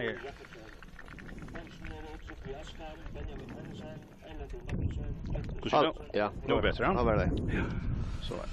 här. Ja. Nu är bättre. Ja, var det. Ja. Så är det.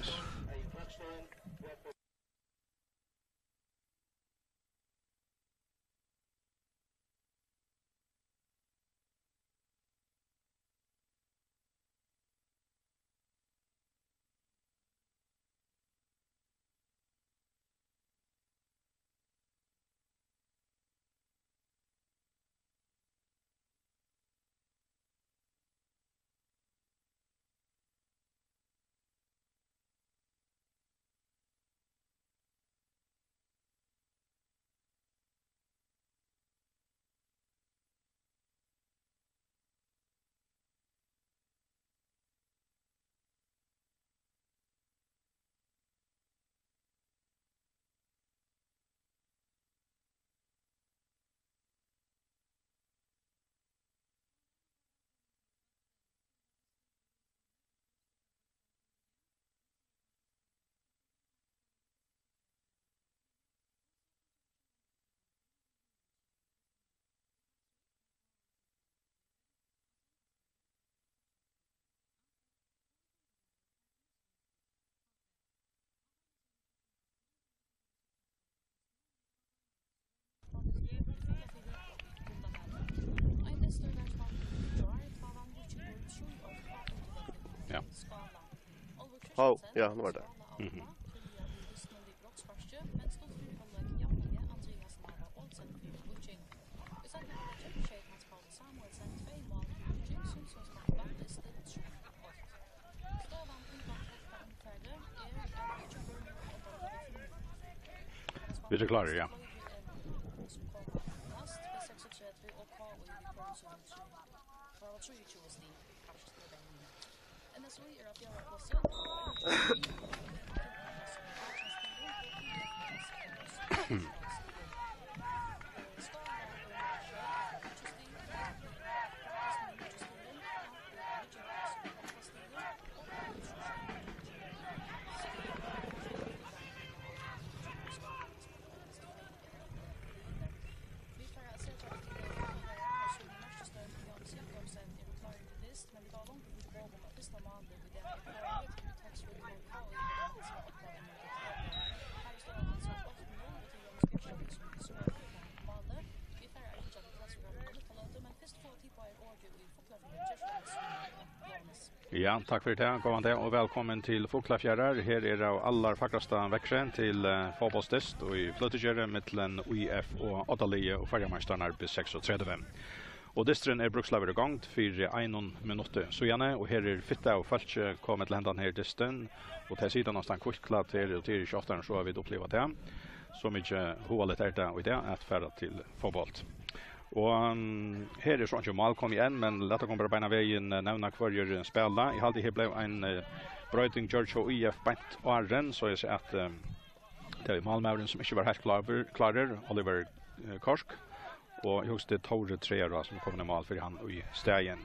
Ja. Oh, ja, nu var det. Mhm. Vi är klara, ja. Ja, tack för det. God dag och välkommen till Fuglafjärrar. Här är det allar fackrasta växen till fotbollstest och i flyttegärre mellan UIF och Ottalie och färgmästarna på 36. Och distren är brukslaver igång för 1 minut så gärna och här är fitta och falske kommer till händan här distren och till sidan någonstans kvickklart till 28 så har vi upplevt det. Så mycket hålet är det och det att färda till fotboll. Och här är sånt ju mål kom igen men låt oss bara beina vägen nämna kvar gör spela. I halde här blev en bröting George och IF bant Arren så jag säger att det är målmävaren som inte var helt klarar Oliver Korsk och just det Tore Trera som kommer i mål för han i stegen.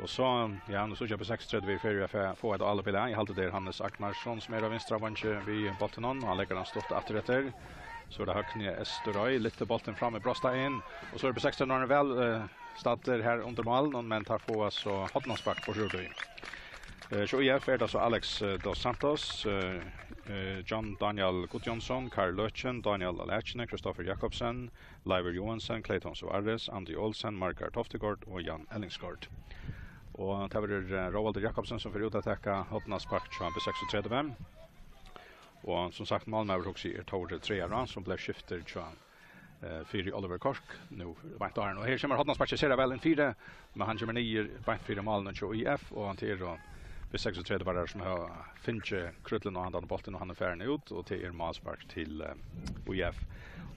Och så ja nu så jag på 6:30 vi för få ett alla spelare. I halde där Hannes Agnarsson som är av vänstra vänster vid bollen och han lägger den stort efter. Så det hökne Esterøy lite bollen fram med brösta in och så är det på 16 år väl startar här under målen men tar få så hotnarsback på Rudøy. Så IF är det så Alex dos Santos, John Daniel Gudjonsson, Karl Löchen, Daniel Alechne, Kristoffer Jakobsen, Leiver Johansson, Clayton Suarez, Andy Olsen, Margaret Hoftegård och Jan Ellingsgård. Och det var Roald Jakobsen som får ut att täcka hotnarsback på 36. Och som sagt Malmö också är Tore Trera som blev skifter för Oliver Korsk nu vart och här kommer hotnarsback ser väl en 4 men han kommer ner på 4 mål och IF och han till då vid 36 var det som har Finche Krutlen och andra bollen och han är färdig ut och till målspark till IF.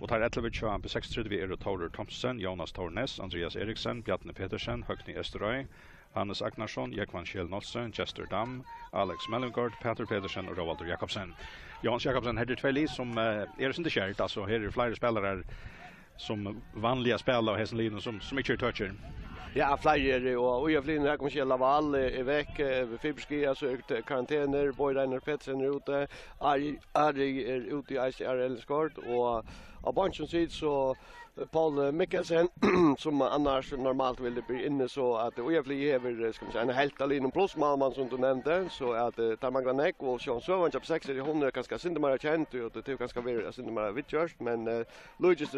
Och tar Etlevic på 36 är det Tore Thompson, Jonas Tornes, Andreas Eriksen, Bjarne Petersen, Högni Esterøy, Hannes Agnarsson, Jekvan Kjell Nolsen, Chester Dam, Alex Mellengård, Peter Pedersen och Roald Jakobsen. Jans Jakobsen hade 2 lis som är inte kärt alltså här är flera spelare som vanliga spelare och hästen linjen som inte toucher. Ja, flyer och jag flyr här kommer Kjell Laval är veck, Fiberski har sökt karantäner, Boy Reiner Petsen är ute, Ari är ute i ICRL Skort och av bunchen sitt så Paul Mikkelsen som annars normalt ville bli inne så att Ojefli över ska man säga en helt alene plus man som du nämnde så att tar man Granek och Sean Sövan jobb 6 är hon ganska syndemara känt och det är ganska vara syndemara vitjörst men Lucas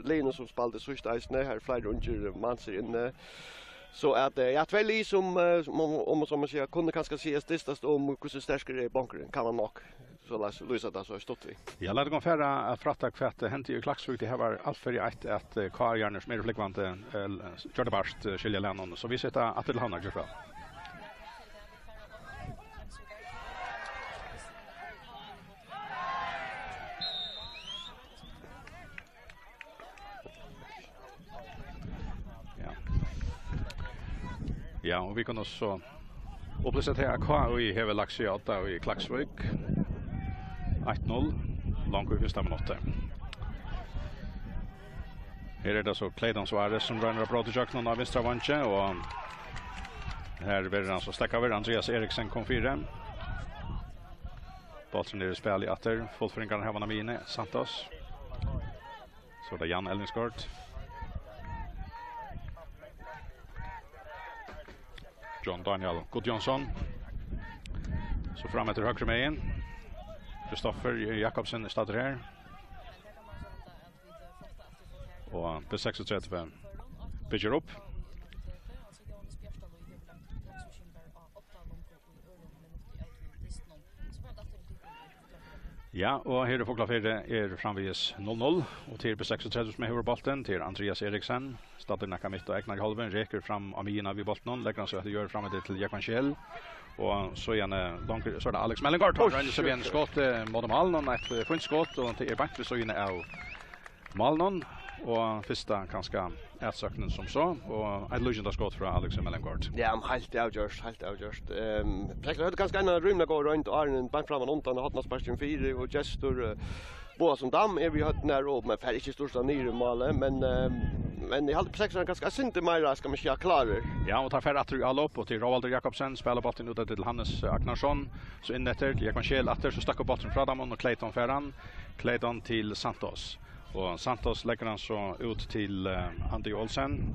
Linus som spelade sista isen här flyger under Manser inne så att jag tvälli som man säger kunde kanske se störst om hur starkare bunkern kan man nog så läs Luisa där så stått vi. Ja, låt gå färra att fratta kvätt hände ju Klaxvik det här var allt för att Karjarnes mer flickvante körde barst skilja länon så vi sätter att till hamnar ju fram. Ja, och vi kan också upplysa till att KI har lagt sig 8 i Klaxvik. 1-0, långt i första minuten. Här är det så Clayton Suarez som rönner upp rådjöknen av vänstra vantje och här blir han så stäcka över Andreas Eriksen kom 4. Bollen är i spel i åter, fullföringarna här var Namine, Santos. Så det är Jan Ellingsgård. John Daniel Gudjonsson. Så fram efter högre med igen. Kristoffer Jakobsen startar här. Och B36 bygger upp. Ja, och här är Fåglafjärde är framvis 0-0 och till B36 som är huvudbollen till Andreas Eriksen. Startar näka mitt och ägnar halven, räcker fram Amina vid bollen, lägger han så att det gör fram det till Jakob Kjell. Och så gärna långt så är det Alex Mellengård har rent så en skott mot Malnon ett fint skott och till back så inne av Malnon och första kanske ätsöknen som så och ett legenda skott från Alex Mellengård. Ja, helt avgörst. Säkert hade ganska en rymna gå runt och Arnen bank fram och undan och hade sparken 4 och gestor Boa som dam är vi hade när och men för inte största nyre mål men I hade sex ganska synte mer ska man säga klarer. Ja, och tar färd att all upp och till Roald Jakobsen spelar bollen ut till Hannes Agnarsson så in efter till Jakob Kjell åter så stack upp bollen från Damon och Clayton Ferran. Clayton till Santos. Och Santos lägger han så ut till Andy Olsen.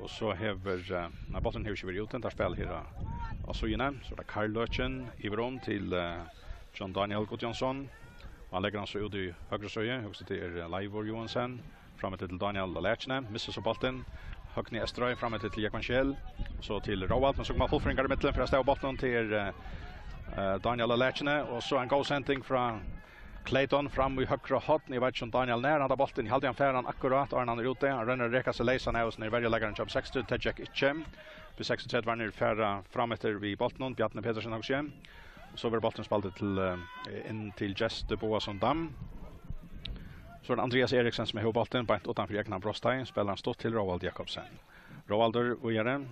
Och så häver när bollen hur kör ut den där spel här. Och så inne så där Karl Löchen Ivron till John Daniel Gudjonsson. Han lägger han så ut I högra söje, också till Leivor Johansson, framåt till Daniel Lechne, missar så bollen. Högni Eströj framåt till Jakob Kjell, så till Roald, men så kommer fullföringar I mitten för att stäva bollen till Daniel Lechne och så en god sändning från Clayton fram I högra hotn I vet inte Daniel när han har bollen I halde han färran akkurat och han är ute, han ränner räcka sig läsa när när varje lägger en jobb 60 till Jack Itchem. På 63 var ner färra framåt vid bollen Bjarne Pedersen också. Så var bollen spaltet till in till Just Boa som dam. Så Andreas Eriksen som är bollen på utanför egna brostai spelar han stått till Roald Jakobsen. Roalder och gör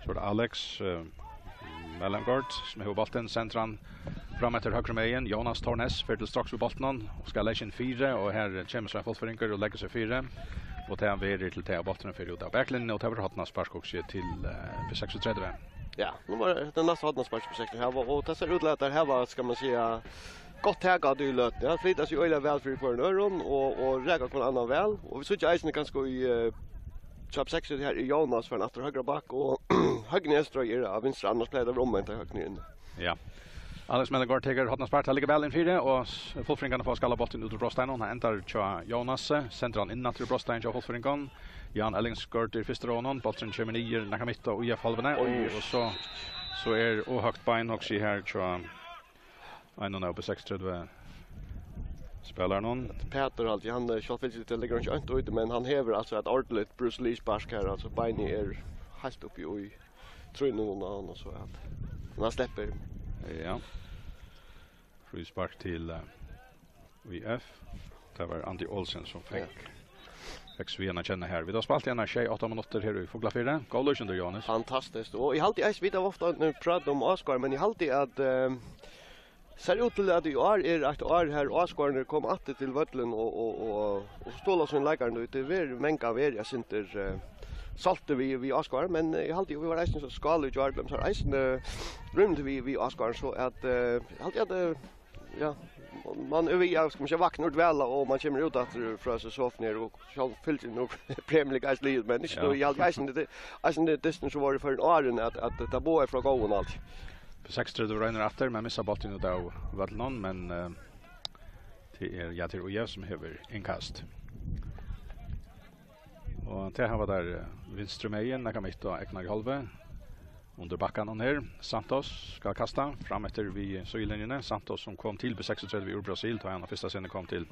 så Alex Mellengård som är bollen centran fram efter högra mejen Jonas Tornes för till strax vid bollen och ska lägga in 4 och här kommer så fullföringar och lägger sig 4 och tar vidare till ta bollen för ut av backlinjen och tar hatna spark också till B36. Ja, nu var det nästa hatna spark på 60 här och det ser ut att det här var ska man säga gott tagat I löt. Ja, flyttas ju öle väl för kvar öron och räga på en annan väl och vi såg isen ganska I Chop 60 här I Jonas för en efter högra back och Högneströj är av vänstra annars blev det omvänt högnen. Ja. Alex Mellengård tar hatna spark ligger väl in 4 och fullföringarna får skalla bollen ut ur Brostein han ändrar till Jonas centran in till Brostein till fullföringen. Jan Ellingsgård I första ronden bollen kommer ner Nakamitta och IF halvene och så är och högt bein också här tror jag. I don't know på 6:30 spelar någon Peter alltid han självfällt lite lägger han inte ut men han häver alltså ett ordentligt Bruce Lee spark här alltså bein är helt uppe I trunnen och så att man släpper ja frispark till VF det var Andy Olsen som fick Svena känner här. Vi har spalt gärna 8 minuter här I Fåglafjärde. Goal under Jonas. Fantastiskt. Och I halvtid är vi ofta nu pratar om Oscar men I halvtid att ser ut till att I är att här Oscar kom åter till Vötlen och stålar som lägger nu det är många väriga synter salte vi Oscar men I halvtid vi var resten så skal ju Jarlem så resten rymde vi Oscar så att halvtid att ja man jag ska vakna ut väl och man kommer ut att från så soft ner och så fyllt nog Premier League liv men inte då jag det distance var för en åren att ta bo från gången allt. På 6 rönner efter men missar bollen då väl någon men det Jatir Ujev som har inkast. Och det här var där vinstremejen när kan mitt och Eknar halve under backen och ner. Santos ska kasta fram efter vi sylinjen. Santos som kom till på 36 ur Brasil tar han första scenen kom till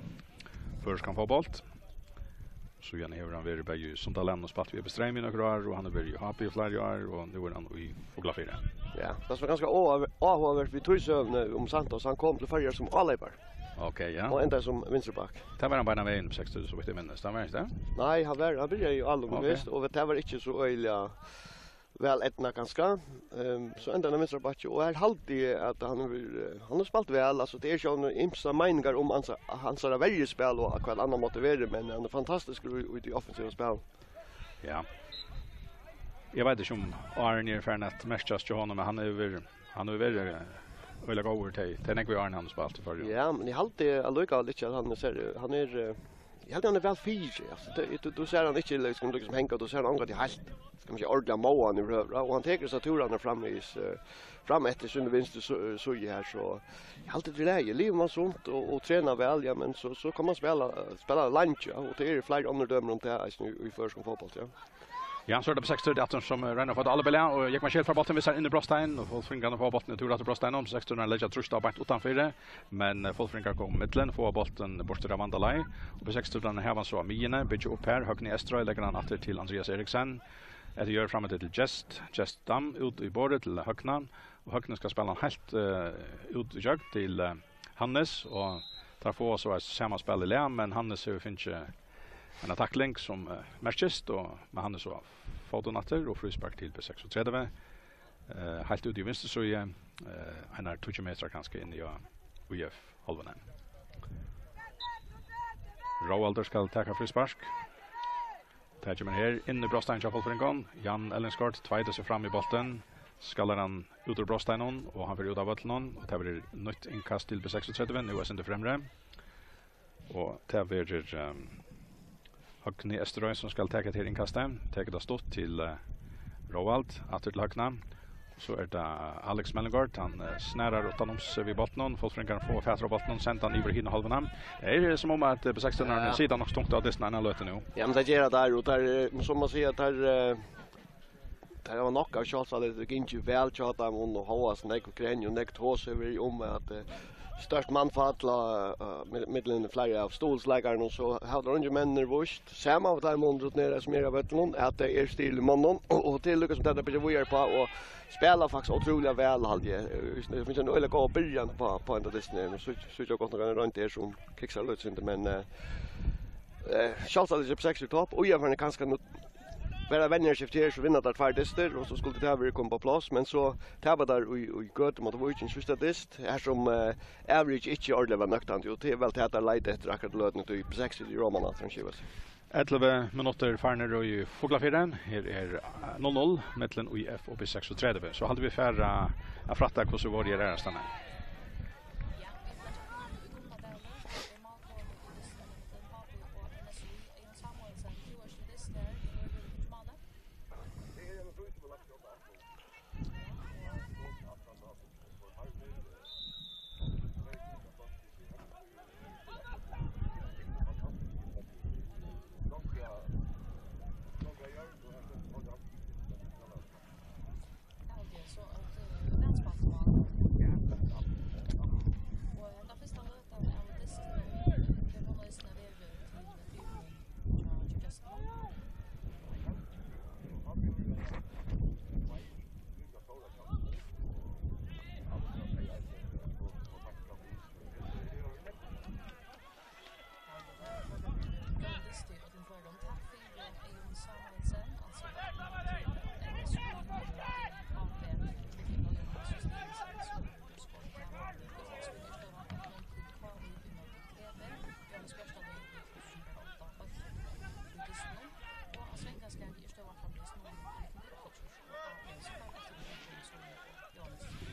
först kan få bolt. Så gärna hur han vill bäge som talent och spatt vi besträm i några år och han är väl ju happy i flera år och nu är han i Fågla 4. Ja, det var ganska avhåvert vi tog sövn om Santos han kom till förra som Alaibar. Okej, ja. Och ända som vänsterback. Det var han bara vägen på 60 så vet jag minns. Det var inte det? Nej, han började ju allom visst och det var inte så öliga väl etna ganska. Så ända när vänsterback och är alltid att han har spelat väl alltså det är ju en imsa meningar om hans väljespel och vad annan motiverar men han är fantastisk ut i offensiva spel. Ja. Jag vet inte om Arne Fernet matchas Johan men han är över eller gå över till när vi Arne han spelat för. Ja, men jag alltid alluga lite att han är jag hade han är väl fysisk alltså du ser han inte liksom hänga då ser han angåt i halt ska man säga ordla måan i rövra och han tar sig turarna fram efter sin vinst så här så jag alltid vill lägga liv man sånt och träna väl ja men så kan man spela lunch och det är fler underdömer om det här nu i förskon fotboll ja. Ja, så är det på 6:18 som renner för alla bilder och gick man själv för bollen visar in i Brostein och Folfringarna får bollen tur att Brostein om 6:00 lägger trusta bort utanför men Folfringar går mitten får bollen bort till Vandalai och på 6:00 här var så Mine bygger upp här Högni Estra lägger han åter till Andreas Eriksen. Det gör framåt till Just Dam ut i bordet till Högnan och Högnan ska spela helt ut i jag till Hannes och tar få så är samma spel i lä men Hannes har finns en attackling som matches och med Hannes så fotonatter och frispark till på 36. Helt ut i vänster så är han är 2 meter kanske in i UF halvan. Roalder ska ta frispark. Tager man här in i Brostein shuffle för en gång. Jan Ellenskort tvåde sig fram i bollen. Skallar han ut ur Brostein och han får ut av bollen och det blir nytt inkast till på 36 nu är inte främre. Och det blir Högni Esterøy som skal ta til inkastet. Teker det stått til Roald, atter til Høgna. Så er det Alex Mellengård, han snærer utenom seg vid botten. Folfringar får fætter av botten, sendt han iver hinne halvene. Det er som om at på 16 siden nok stunkt av dessen ene løte nå. Ja, men det gjør det der, og der, som man sier, det var nok av kjøttet, det gikk ikke vel kjøttet, og Håas, nek og Grenj, og nek tås over om at störst manfattla mittlen flera av stolsläggaren och så hade de ju män nervöst. Samma av där mondrot nere som era vettlon att det är stil mannen och till lyckas med det på vi på och spela faktiskt otroligt väl hade. Det finns en öle gå början på ända det snön så jag gott några runt där som kixar löts inte men Charles hade ju på 6 topp och jag var ganska bara vänner skiftar så vinner det tvärdister och så skulle det här komma på plats men så tabbar där i gott mot Voichen sista dist här som average inte ordentligt var nöktant och det är väl att det lite efter akkurat lödnet i 6 i Roman att han skivas. 11 minuter farner och i Fågla 4. Här är 0-0 mellan UF och B36. Så hade vi färra att fratta hur så var det där stanna.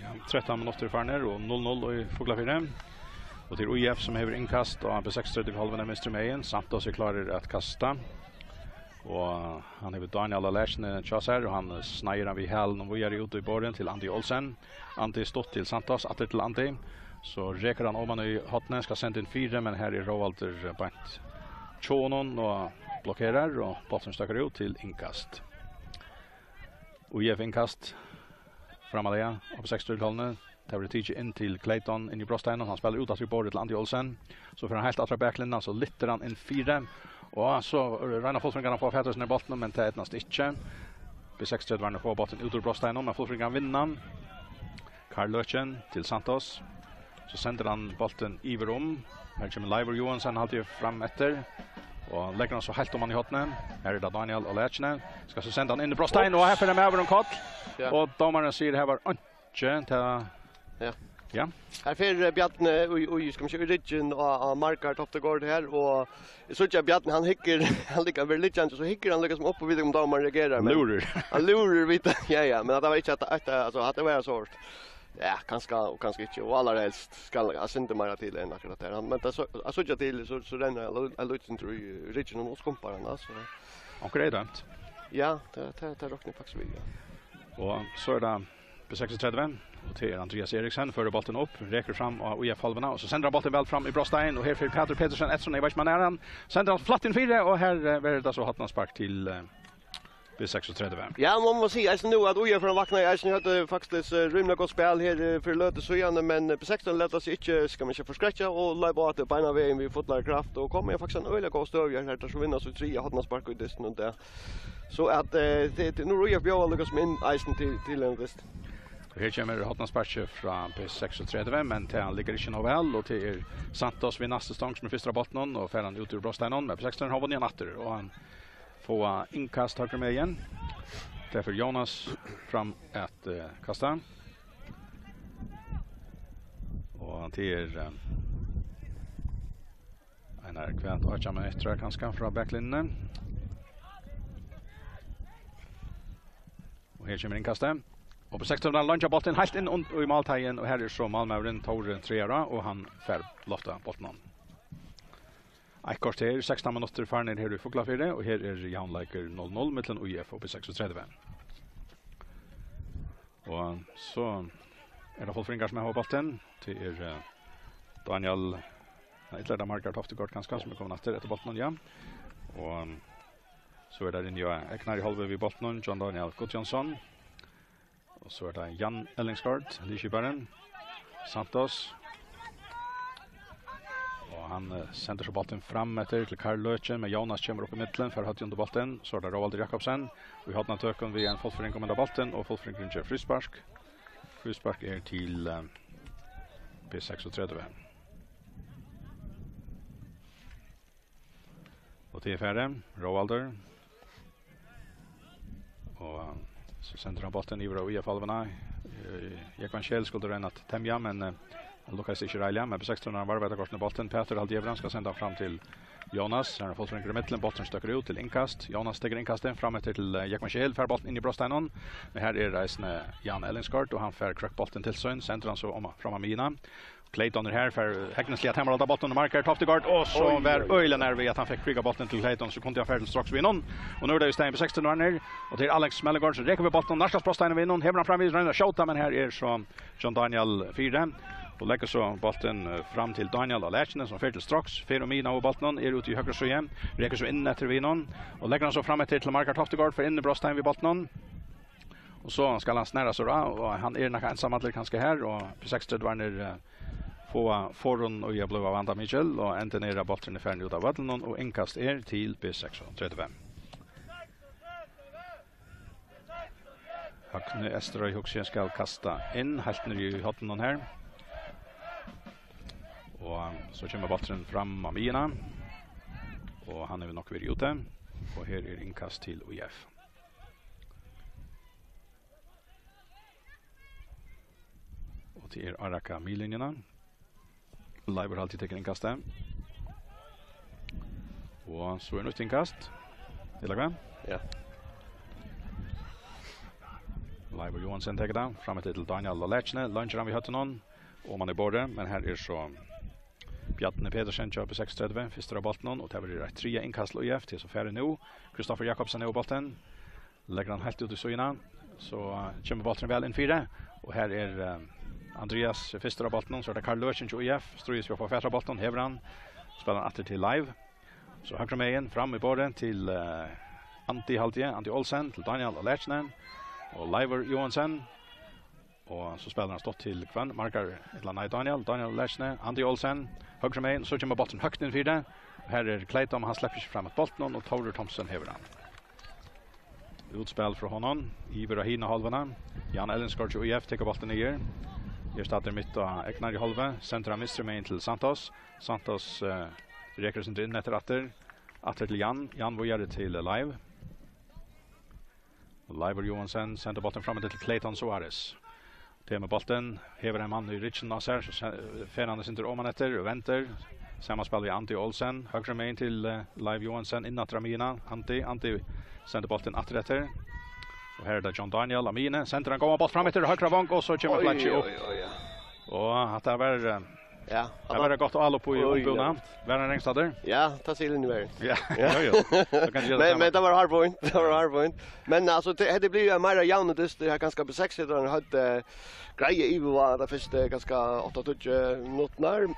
Ja, 13 minuter farner och 0-0 i Fågla 4. Och till UIF som har inkast och på 6:30 på halvan Mr. Mayen samt då så klarar att kasta. Och han är vid Daniel Alashne Chasser och han snärar vid hälen och vi är ute i borden till Andy Olsen. Andy stått till Santos att till Andy. Så räcker han om man i hotnen ska sända in 4 men här är Rovalter bant Chonon och blockerar och bollen stöker ut till inkast. UIF inkast framåt och på 6:30 tar vi tid in till Clayton in i Brosteinen. Han spelar ut att vi bordet till Andy Olsen. Så för han helt attra backlinjen så lytter han in 4. Och så Reina Folfringarna får Pettersen i bollen men det är etnast inte. På 6:30 var han får bollen ut ur Brosteinen men Folfringarna vinner. Karl Löchen till Santos. Så sänder han bollen iver om. Här kommer Leiber Johansson alltid fram efter. Och lägger han så helt om han i hotnen. Här är det Daniel Olechne. Ska så sända han in i Brostein och här får de över en kott. Ja. Och domaren säger det här var inte till... Ja. Ja. Här för Bjarne och ska man köra ryggen och markar Toftegård här och så att Bjarne han hickar han ligger väl lite så hickar han liksom upp och vid om domaren reagerar men han lurar vet ja men det var inte att alltså att det var så hårt. Ja, kanske inte och allra helst ska jag sända mer till än akkurat där. Men det så jag till så den jag lite inte ryggen och skumparna alltså. Och det är dömt. Ja, det rockar faktiskt vi. Och så är det på 6:30 och till Andreas Eriksen för bollen upp, räcker fram och UF halvorna och så sänder han bollen väl fram i Brostein och här för Peter Petersen ett sån i Varsmanäran. Sänder han flatt in 4 och här är det så har han spark till B6:30. Ja, man måste säga alltså nu att UF från vakna jag hade faktiskt rymligt gott spel här för löte så igen men på 16 lät oss inte ska man inte förskräcka och lägga att på ena vägen vi fått kraft och kommer faktiskt en öliga god stöv här där så vinner så 3 hade man spark ut det och där. Så att det nu UF bjöd Lucas min isen till en rest. Här kommer Hotnas Sparche från P6:30 men det ligger inte nog väl och till Santos vid nästa stång som första botten och färran ut ur Brosteinen med P16 har vunnit natter och han får inkast höger med igen. Därför Jonas fram att kasta. Och till en är kvant och jag menar tror jag kanske från backlinjen. Och här kommer inkastet. Och på 16 launchar bollen helt in och i måltagen och här är så Malmören Tore 3 och han fär lofta bollen. Eikort här 16 minuter far ner här i Foglafjärde och här är Jan Leiker 0-0 mellan UF och på 6:30. Och så är det Folfringar som har bollen till Daniel Hitler där markar Toftegård ganska som kommer efter bollen ja. Och så är det in jag Eknar i halva vid bollen John Daniel Gudjonsson. Och så är det Jan Ellingsgaard, Lichibaren, Santos. Och han sänder så bollen fram efter till Karl Löchen med Jonas kommer upp i mitten för att under bollen. Så är det Roald Jakobsen. Vi har den töken vid en Folfring kommer där bollen och Folfring gör frispark. Frispark är till P6:30. Och till färre, Roalder. Och så sänder han bollen i våra UF-halvorna. Jag kan själv skulle rena att tämja, men Lukas inte rejliga. Men på 16 har han varvat kort med bollen. Peter Haldjevran ska sända fram till Jonas. Han har fått från mitten. Bollen stöker ut till inkast. Jonas steger inkastet fram till Jackman Kjell. Fär bollen in i Brosteinen. Men här är reisende Jan Ellingsgaard. Och han fär krökbollen till Søn. Sänder han så om fram av mina. Clayton är här för Häcknesliga att hemma bollen och markar Toftegård och så var öjlen nervig att han fick kriga bollen till Clayton så kunde jag färdigt strax vid någon och nu är det Stein på 16 år och till Alex Mellegård så räcker vi bollen nästas Brostein vid någon hämmer han fram vid runda skjuta men här är så John Daniel 4 och lägger så bollen fram till Daniel Alechne som färdigt strax för mina och bollen är ute i högra sidan räcker så in efter vid någon och lägger han så fram till markar Toftegård för in i Brostein vid bollen. Och så ska han snära så och han är nog ensam att kanske här och på 16 var när på förrun och jag blev av Anda Michel och ända ner bollen i färden ut av vattnet och inkast är till B6:35. Hakne Esterøy Huxen ska kasta in helt ner i hatten här. Och så kommer bollen fram av Mina. Och han är nog vid ute och här är inkast till UF. Och till Araka millinjerna. Leiber alltid tecken inkastet. Och så är det inkast. Det lägger vi. Ja. Leiber Johansson tecken där. Fram till Daniel Lechne. Luncher han vid hötten någon. Och man är borta. Men här är så Bjarne Pedersen kör på 6:30 första bollen och det blir 3 inkast och IF till så färre nu. Kristoffer Jakobsen är på bollen. Lägger han helt ut i syna så kommer bollen väl in 4 och här är Andreas första bollen så det Karl Löchen och IF strids vi på första bollen häver han spelar åter till live. Så högra med fram i båden till Antti Olsen till Daniel Lechnen och Leiver Johansson. Och så spelar han stått till Kvann, markar Daniel Lechne, Antti Olsen, högra med, så kommer bollen högt in 4. Här är Clayton, han släpper sig framåt bollen och Taurer Thompson häver han. Utspel från honom, Iver och Hina halvarna. Jan Ellensgård och IF tar bollen ner. Här startar mitt och Eknar i halva, centra mister med in till Santos. Santos räcker sig inte in efter till Jan vojar till Live. Leiver Johansson sänder bollen framåt till Clayton Suarez. Det med bollen häver en man i Richard Nasser så Fernandes inte om han efter och väntar. Samma spel vi Antti Olsen högra med till Live Johansson inåt Ramina. Antti sänder bollen efter. Och här är det John Daniel Amine sänder han går boll fram efter högra vank och så kommer Fletcher upp. Och att det var ja, det var gott all på i uppbuna. Var den längst där? Ja, ta sig in i världen. Ja. Men det var hard point. Men alltså det blir ju mer jämnt det här ganska besexigt och han hade grejer i var det första ganska 8-20 minuter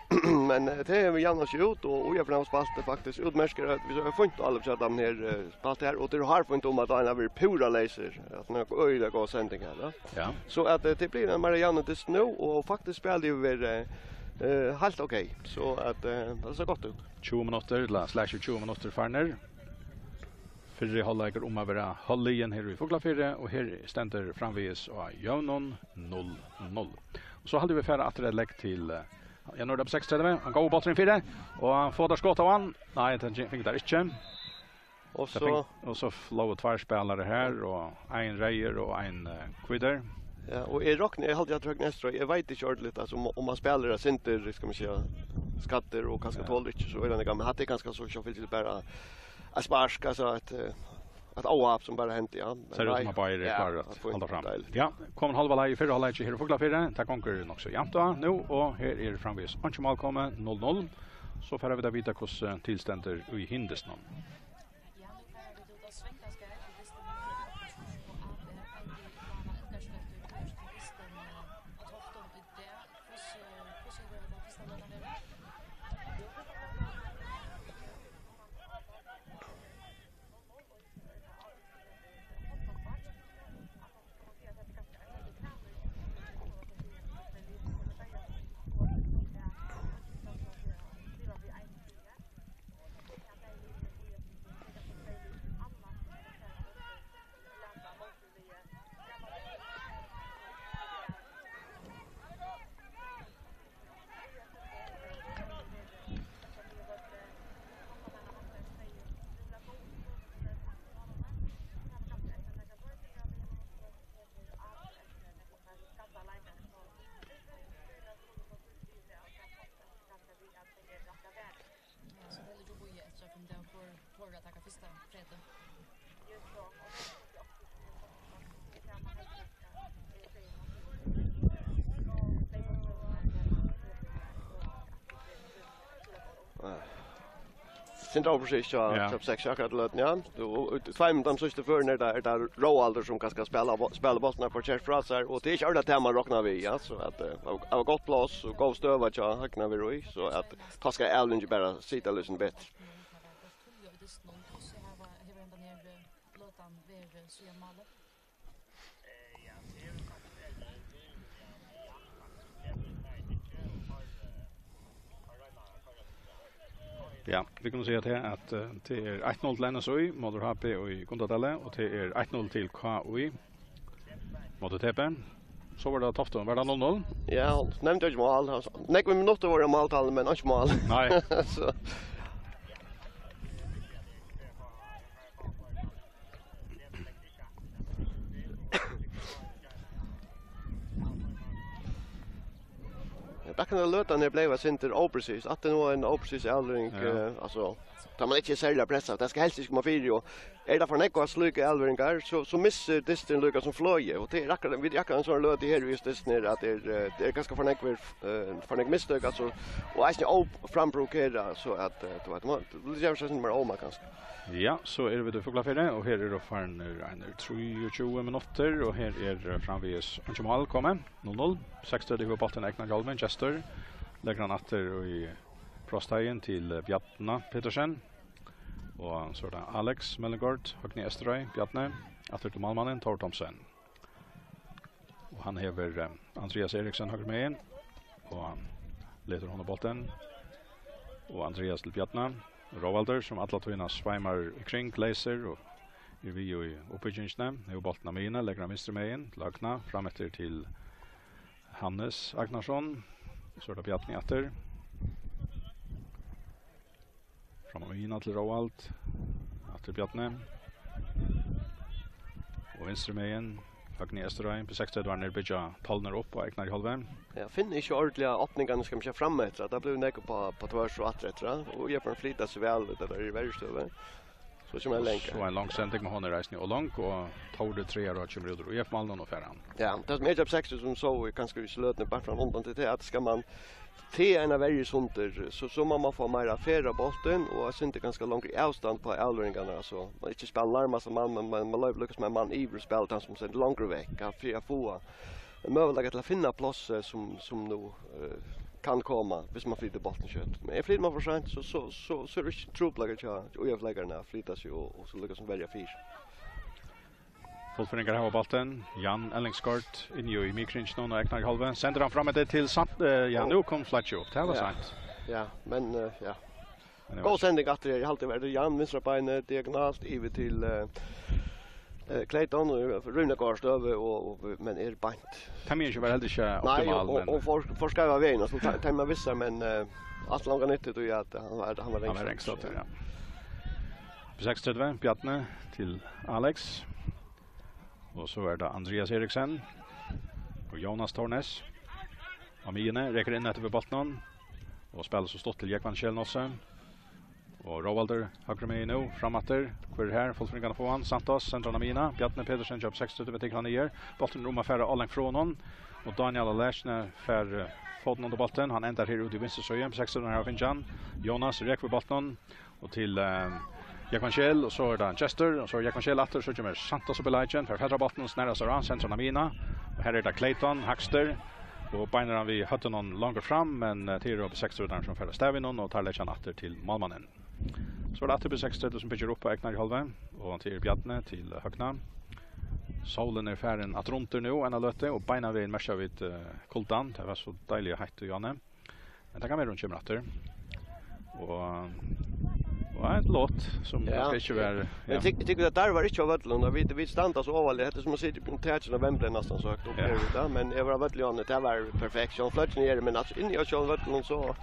men det är vi jämnt ut och jag har spelat faktiskt utmärker att vi har funnit alla för att de här spelat här och det har point om att han har pura laser att några öliga gå sändningar va. Ja. Så att det blir en mer jämnt nu och faktiskt spelade ju helt okej. Så att det ser gott ut. 20 minuter, slash 20 minuter farner. Fyrre halvleker om att vara halvligen här i Foglafyrre och här ständer framvis och Jönon 0-0. Och så hade vi färre att lägga till jag nådde på 6:30. Han går bollen 4 och han får där skott av han. Nej, det fick där inte. Och så flow två spelare här och en Reier och en Quidder. Ja, och jag hade jag tagit nästa. Jag vet inte ordentligt alltså om man spelar det inte ska man säga skatter och kanske tål inte så är det gamla hade ganska så vill till bara att sparka så att åap som bara hänt ja. Så det som bara är klar att hålla fram. Ja, kommer halva läge för hålla inte här i Foglafyrre. Där konkurrerar nog så jämnt då nu och här är det framvis Anchamal kommer 0-0. Så får vi där vita hur tillständer i Hindestan. Central precis ja, top 6 akkurat löten ja. Då 2 minuter sista för när där Roalder som kanske ska spela bollen för Chef Fraser och det är ju det man räknar vi ja så att av gott plats och gå stöva ja hacknar vi då så att ta ska Elvin bara sitta lösen bättre. Ja, vi kan säga att det är 1-0 till NSOI, Moder HP och i Kundatalle och det är 1-0 till KOI mot TP. Så var det Tofton, var det 0-0? Ja, nämnde jag mål. Nej, men minuter var det måltal men inte mål. Nej. Så Backen av lötan blev var center oprecis. Att det var en oprecis äldring alltså tar man inte särskilt pressat. Det ska helst inte komma fyra och är det för nekva sluka alveringar så missar Distin Lucas som flöje och det är akkurat vi akkurat en sån löd i här just Distin att det är ganska för nek misstök alltså och är frambrukerat så att det var det gör sig mer oma kanske. Ja, så är vi då Fuglafjärde och här är då fan en 23 minuter och här är framvis Anjamal kommer 0-0 6:30 på bollen Eknar Galven Chester lägger han åter i Frostagen till Bjartna Petersen och så där Alex Mellengård Högni Esterøy Bjartne åter till målmannen Tor Thomsen och han hever Andreas Eriksson höger med och han leder honom bollen och Andreas till Bjartna Rovalder som alla tvåna svämmar kring Glazer och vi i uppbyggingen nu bollen mina lägger han vänster med in lagna fram efter till Hannes Agnarsson så där Bjartne åter fram och in till Roald åter Bjartne och vänster med in Högni Esterøy på 60 var ner bygga tallnar upp och Eknar i halven. Ja, finner inte ordentliga öppningar ska man köra fram med det. Det blir nek på tvärs och atträtt och jag får flytta sig väl det där i värdstöve. Så som en länk. Så en lång sändning med honom resten och långt och tog det 3 år och kommer ut och IF Malmö och färran. Ja, det som är jobb 60 som så kanske vi slöt ner bara från undan till det att ska man te en av varje sunter så man får mer affärer bollen och syns inte ganska långt i avstånd på allringarna så man inte spelar närmast som man löper lyckas med man iver spelar han som sen längre väg för att få möjlighet att finna plats som nu kan komma hvis man flyter bollen kött. Men flyter man för sent så är det inte trubbelaget och jag lägger flytta sig och så lyckas man välja fyr. Fullföringar har bollen. Jan Ellingsgård in i mikrinchen och Eknar halva. Sänder han fram det till sant. Ja, nu kom Fletcher upp. Det var sant. Ja, men ja. God sändning att det alltid var Jan vänstra benet diagonalt över till Clayton och Rune Garstöve och men är bant. Kan ju vara helt inte optimal men. Nej, och för ska vara vägen så tar man vissa men allt långa nyttigt och att han var längst åt ja. På 6:30 Bjartne till Alex. Och så är det Andreas Eriksson och Jonas Tornes. Amine räcker in efter bollen och spelar så stått till Jekvan Kjellnosse. Och Rovalder höger med nu framatter. Kvar här fullföringarna på han Santos centrala mina. Bjartne Pedersen jobb 60 vet jag ner. Bollen roma färre Allen från hon och Daniel Alesne för foten under bollen. Han ändrar här ut i vänster söjem 16 här Finjan. Jonas räcker på bollen och till Jekvan Kjell och så är det Chester och så Jekvan Kjell åter så kommer Santos och Belagen för förra bollen snära så ran centrala mina. Och här är det Clayton Hackster och beinar vi hade någon längre fram men till upp 60 där som förra stävin och tar lächan åter till målmannen. Så är det åter på 60 som pitcher upp på Eknar i halva och till Bjartne till Högna. Solen är färden att runter nu en löte och beinar vi en matcha vid Kultan. Det var så dejligt hett och Janne. Men det kan vi runt kommer åter. Och ett låt som ska inte vara. Jag tycker att där var inte av Vötlund. Vi stannar så överligt. Det är som att sitta på tätchen av Wembley nästan så högt upp där. Men jag var Vötlund. Det var perfekt. Jag flöt ner men alltså inne jag kör Vötlund så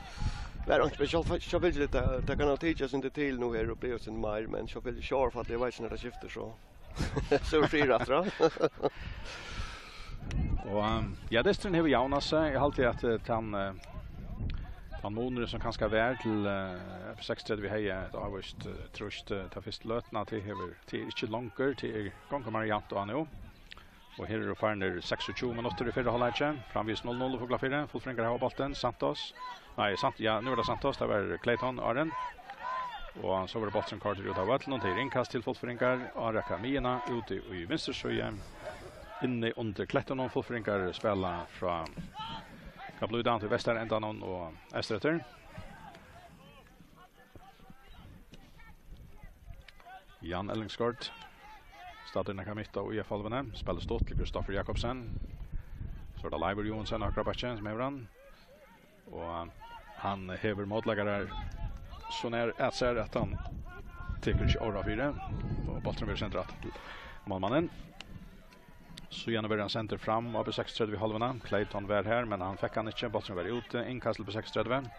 var det inte så vill det kan teachas inte till nu här och bli oss en mer men så vill köra för att det var inte några skifter så så fyra tror jag. Och ja, det är ju Jonas. Jag har alltid att han månader som kanske vär till 6:30 vi har ett avvist trust ta först lötna till över till inte långt till gånger Mariant och nu. Och här är det farner 26 minuter i förra halvleken. Framvis 0-0 för Glafire. Fullföringar har bollen Santos. Nej, nu är det Santos. Det var Clayton Aren. Och så var det bollen Carter ut av vatten och till inkast till fullföringar. Araka Mina ute i vänstersöje. Inne under Clayton och fullföringar spela från Kablu down till väster ändan och Estretter. Jan Ellingsgård. Starten kan mitta och IF halvene. Spelar stått till Kristoffer Jakobsen. Så det Leiber Johansson och Krabachen som är han. Och han häver motläggare så när att han tycker inte orra fyra. Och bollen blir centrat till målmannen. Så gärna börjar han center fram och på 6:30 vid halvorna. Clayton var här men han fick han inte. Bollen var ute. Inkastel på 6:30.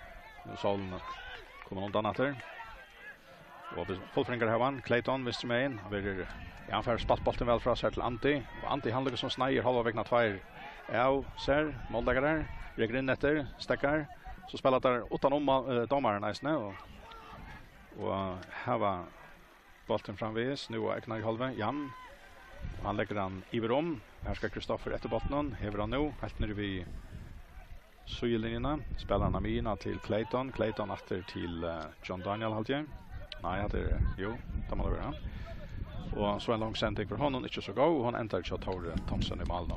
Nu Solen kommer undan åter. Och fullföringar här vann. Clayton visste med in. Han får spalt bollen väl från sig till Antti. Och Antti han lyckas som snejer halva vägna 2. Ja, ser målläggare. Regler in efter. Stackar. Så spelar där utan domaren nästan och här var bollen framvis nu och Eknar halva Jan. Han lägger den i rom. Här ska Kristoffer efter bollen. Hever han nu helt nere vid Sjölinjerna. Spelarna mina till Clayton. Clayton efter till John Daniel halvtid. Nej, det är jo, tar man över han. Och så en lång sändning för honom inte så gå. Hon ändrar till Tore Thompson i Malmö.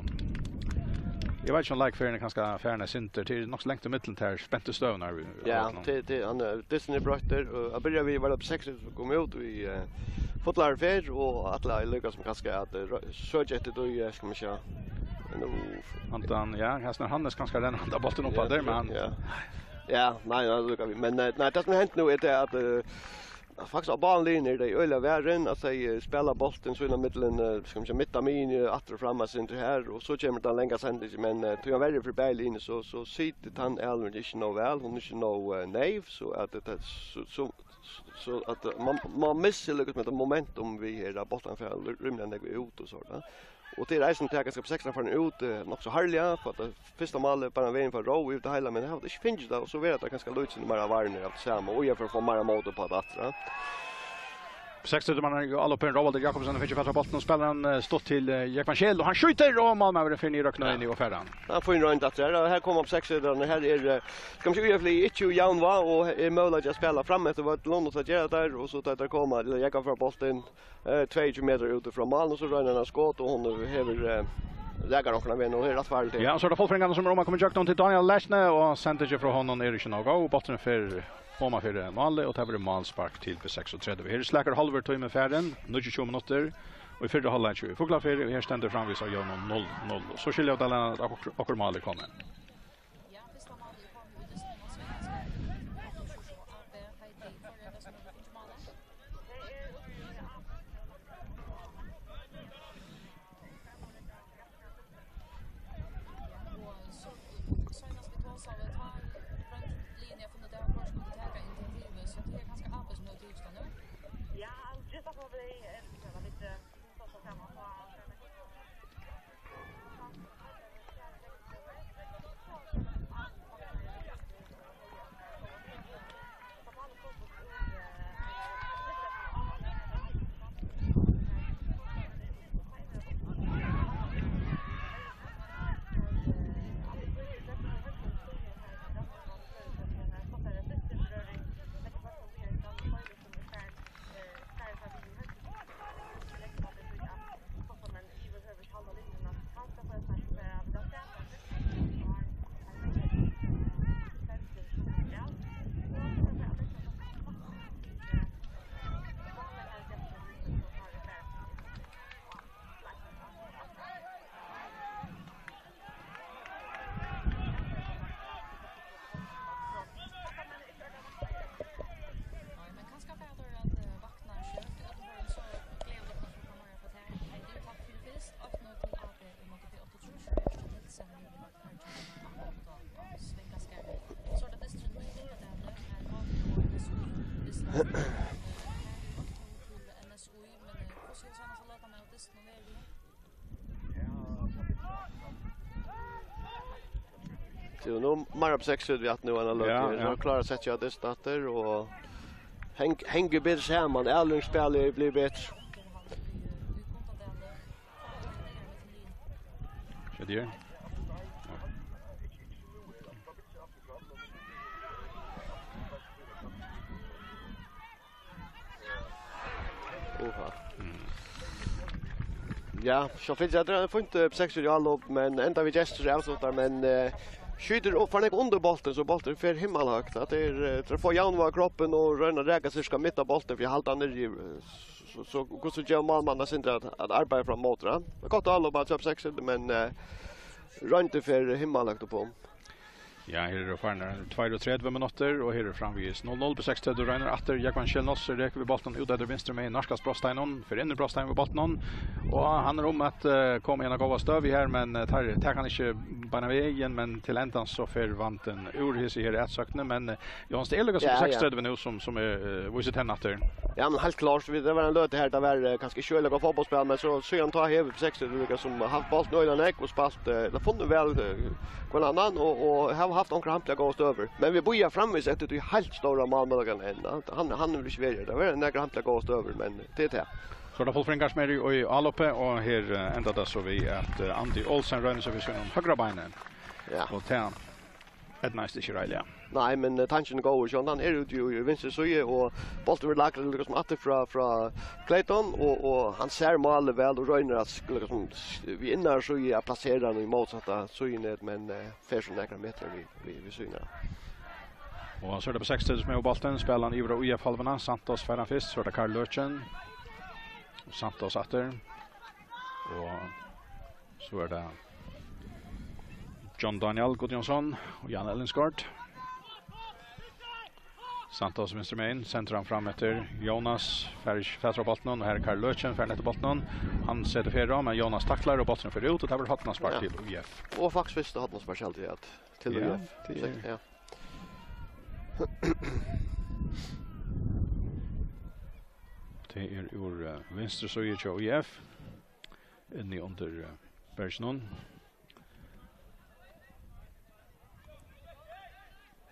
Jag vet inte om like ganska fairness inte till något så längt i mitten här spänt stövnar. Ja, det han Disney brötter och jag börjar vi var på 6 så kom ut vi fotlar fair och alla lyckas som ganska att söka efter då ska man säga. Anton ja, Hannes kanske den andra bollen upp där men ja, nej, det vi. Men nej, det som hänt nu är det att faktiskt av balanlinjer det öliga värren att säga spela bollen så i mitten ska man säga mitt min åter framåt inte här och så kommer den längre sen men till jag väljer för balanlinjen så sitter han Elmer inte nå väl hon inte nå nave så att det så att man missar lite med det momentum vi här bollen för rymden går ut och så där. Och till reisen till jag ska på 16 för en ut något så härliga för att första målet på en väg för row ut det hela men det har inte finns det och så vet att ganska lite mer varning av samma och jag får få mer motor på att va. 60 man är alla på en Robert Jakobsen fick ju fasta bollen och spelaren stått till Jackman Kjell och han skjuter och Malmö över för ner knä in i och färran. Han får in runt att där här kommer upp 60 den här är ska man ju egentligen inte Jan va och är möjligt att spela framåt och vad London så gör där och så där kommer Jakob för bollen 20 meter ut från mål och så rör han skott och hon häver lägger de kunna vinna och rätt fall till. Ja, så det fallfringarna som Roma kommer jucka till Daniel Lashne och center från honom är det inte något bollen för Homa för mål och tar det målspark till på 36. Här släcker halver tid med färden, 22 minuter och i förra halvlek 20. Fåglar för här ständer framvis och gör 0-0. Så skiljer det alla och mål kommer. Så nu mer upp 6 vi att nu han har löpt. Så klarar sig att det startar och hänger bit samman. Erling spelar blir bättre. Så det Ja, så finns det där får inte 6 alla upp men ända vi gesture avslutar men skjuter upp för en underbolten så bollen för himmelhögt att det är få Jan var kroppen och röna räka sig ska mitta bollen för halta ner så går så gör man sen att arbeta fram mot det. Det gott alla bara upp 6 men rönte för himmelhögt på. Ja, här är det förna 32 minuter och här är framvis 0-0 på 60 då Reiner efter Jackman Kjellnås så räcker vi bollen ut där vänster med Narskas Brosteinon för inne Brostein med bollen och han är om att komma en gåva stöv här men tar kan inte bana vägen men till ändan så förvanten ur his här rättsökne men Jan Steliga som 60 nu som är visit hen efter. Ja men helt klart så det var en löt här där var kanske köliga fotbollsspel men så han tar här på 60 som har haft bollen och näck och spalt det funnit väl på en annan och haft några hampliga gåst över. Men vi börjar framvis efter det helt stora målmöjligheten än. Han vill inte välja. Det var några hampliga gåst över men det är det. Så det fullfringar som är i Aloppe och här ända det så vi att Andy Olsen rör sig för sin högra benen. Ja. Och ta ett nice till Israelia. Nej, men tanken går ju han är ute ju vänster så och bollen vill lägga liksom att från Clayton och han ser målet väl och röjner att liksom vi innar så är placerad i motsatta synet men för så några meter vi synar. Och så är det på 60 med bollen spelar han Ivra UF halvarna Santos förra fist så är det Karl Lurchen. Santos åter. Och så är det John Daniel Gudjonsson och Jan Ellensgaard. Santos vänster main, centrum fram efter Jonas Färra bollen och här är Karl Lurchen för nästa bollen. Han sätter fel men Jonas tacklar och bollen för ut och det har fått en spark till UF. Och faktiskt första hade man speciellt till UF. Ja. Det är ur vänster så är det UF. Inne under Bergson.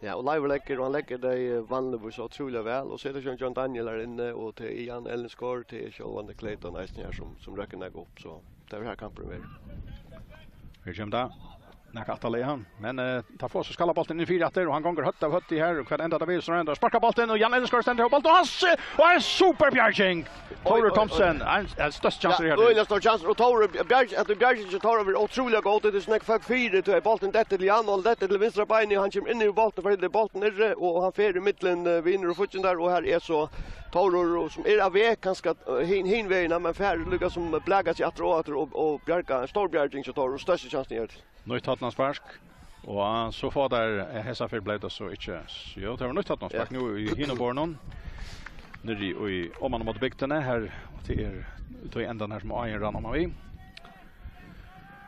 Ja, och Live lägger och han lägger det vanligt så otroligt väl och så är det John Daniel där inne och till Ian Ellensgaard till Sean Clayton nästan här som röker ner upp så det är här kampen med. Vi kommer där. Näka Atalia han. Men tar för så skalla bollen in i 4-1 och han gånger hött av hött i här och kvar ända där vill så ändå sparkar bollen och Jan Ellensgaard ständer upp bollen och en superbjärging. Tore Thompson en störst chans här. Ja, en stor chans och Tore Bjärging tar över otroligt gott det är snack för 4 till bollen detta till Jan och detta till vänstra benet han kommer in i bollen för det bollen är och han fer i mitten vinner och foten där och här är så Tore som är av väg kanske hinvägen men för lyckas som blägga sig att och Bjärka en stor Bjärging så tar och största chansen här. Nu tar han spark och så får där hässa för blev det så inte så jag tar nu tar han spark nu i Hinnebornon nu i om man mot bygden här till ändan här som Iron Run om vi.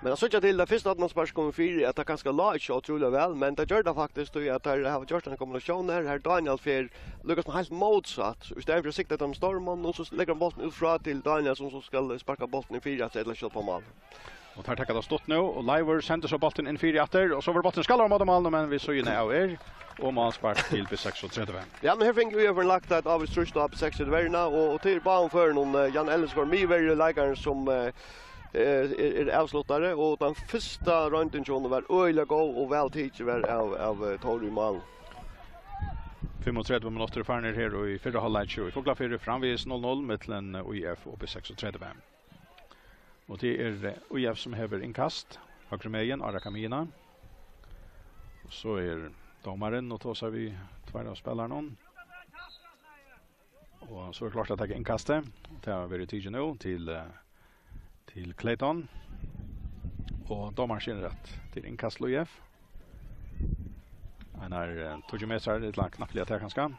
Men så jag till det första att man sparkar kommer 4 att det kanske la inte otroligt väl men det gör det faktiskt då att det har gjort en kombination här Daniel för Lucas med helt motsatt istället för att sikta dem stormen och så lägger han bollen ut från till Daniel som så ska sparka bollen i 4 eller köra på mål. Och tar tackar det stått nu och Liver sänder så bollen in 4-1 och så var bollen skallar mot mål men vi så ju nu och man spark till på 6:35. Ja men här fick vi över lagt att av strust upp 6 värna och till baum för någon Jan Ellensgaard Miver lägaren som är avsluttare och den första runden som var öliga gå och väl teacher var av Tori Mal. 35 minuter farner här och i förra halvlek i Fogla 4 framvis 0-0 mellan UF och 6:35. Och det är UF som häver inkast. Högre mejen, Ara Kamina. Och så är domaren och så vi två av spelarna. Och så är det klart att det är inkastet. Det har varit tid nu till Clayton. Och domaren känner rätt till inkast UF. Han är 20 meter, ett långt knappligt attack ganska.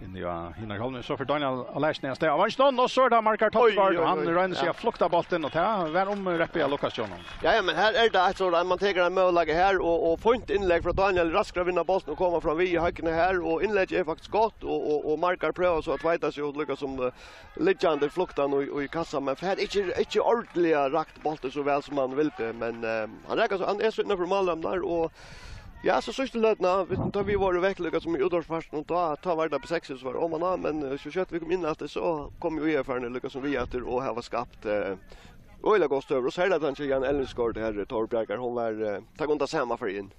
In i hinner hålla så för Daniel Alesnes där. Avans och så där markar Toppsvard. Han ränner sig flukta bollen och ta vem Reppi Lucas Johnson. Ja men här är det så att man tar en möjlighet här och point inlägg från Daniel raskare vinna bollen och komma från vi hökne här och inlägg är faktiskt gott och markar pröva så att veta sig och Lucas som liggande fluktan och i kassan men för här är inte ordentliga rakt bollen så väl som man vill men han räcker så han är så inne för mållämnar och ja, så sista lötna, vi var verkligen som i utdörsfarsen och ta var det på 6 så var om man men så kött vi kom in att det så kom ju erfarna lyckas som vi efter och har skapat öliga gott över och så är det att Jan Ellensgaard här Torbjärgar hon var ta konta samma för in.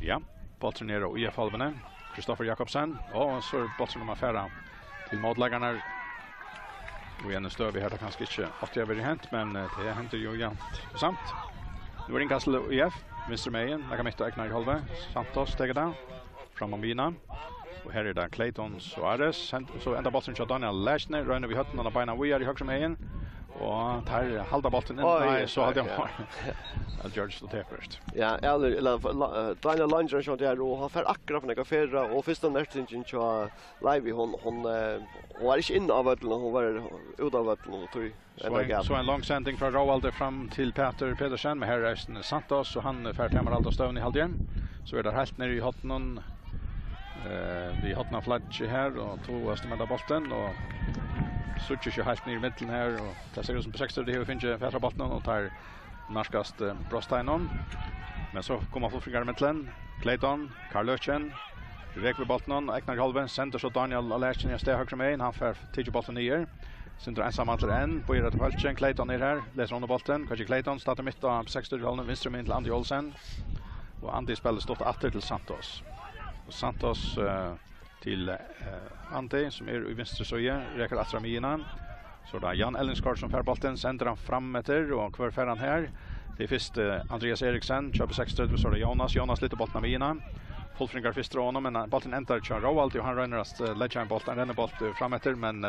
Ja, bollen ner och IF halvarna. Kristoffer Jakobsen och så bollen nummer 4 till målläggarna. Och igen stör vi här det kanske inte att det har hänt men det händer ju jämt. Sant. Nu är det inkast IF. Mr. Mayen, lägger mitt och ägnar i halva. Santos teger där. Fram om bina. Och här är det Clayton Suarez. Så ända bollen till Daniel Lashner. Röjner vi hötten och beina vi är i högsta Mayen. Och tar halva bollen in. Nej, så hade jag George stod till först. Ja, Daniel Langer som där och han får akkurat från förra och första nästingen så live hon var inte inne av vattnet hon var ut av vattnet och tog så en lång sändning från Roald fram till Peter Pedersen med här Santos och han färd allt och stövn i halvdelen. Så är det helt ner i hotten vi hotna flagg här och två östermända bollen och sucher ju helt ner i mitten här och det ser ut som på 60 det finns ju färra bollen och tar narskast Brosteinon Men så kommer fullfingare mittlen. Clayton, Karl Löchen, vek vid bollen, Eknar Halven, sender så Daniel Alertsen i steg högre med in, han får tidlig bollen nyer. Sindra ensam antler en, på irret Hölchen, Clayton er her, leser under bollen, kanskje Clayton starter mitt av 60-rollen, vinstre min til Andy Olsen. Og Andy spiller stått atter til Santos. Og Santos til Andy, som er i vinstre søye, reker atra mierna. Så det er Jan Ellingsgaard som får bollen, sender han fram etter, og hver fer han her. Det är först Andreas Eriksen, köper 6-30, så är det Jonas lite bollen av mina. Fullfringar först drar honom, men bollen ändrar kör Roald och han ränner att lägga en boll, han ränner boll fram efter, men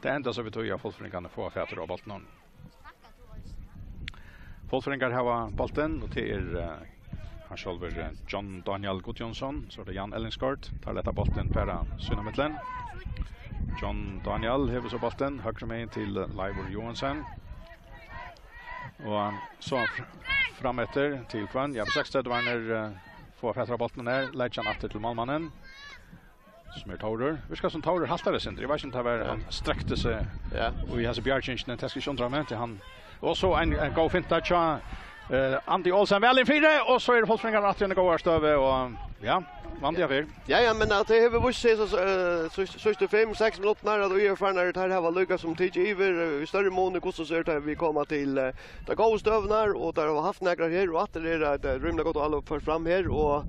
det enda så vi tog jag fullfringarna få fäter av bollen. Fullfringar har bollen och till han själver John Daniel Gudjonsson, så det är Jan Ellingsgaard, tar lätta bollen för syna mittlen. John Daniel har så bollen, högre med till Leivor Johansson. Och så fram efter till Kvann. Ja, på 6-30 var när får fätra bollen där. Lägger han åter till målmannen. Som är Taurer. Vi ska som Taurer haltar det sen. Det var inte att han sträckte sig. Ja. Och vi har så Bjärchinch den täskisundra till han. Och så en go finta cha Andy Olsen väl in fyra och så är det fullfringarna att den går stöve och ja, vann jag för. Ja, men att det har vuxit så 5-6 minuter när då är förnar det här har lyckats som tid över större mån och så att vi kommer till det går stövnar och där har haft några här och att det är rymda gott alla för fram här och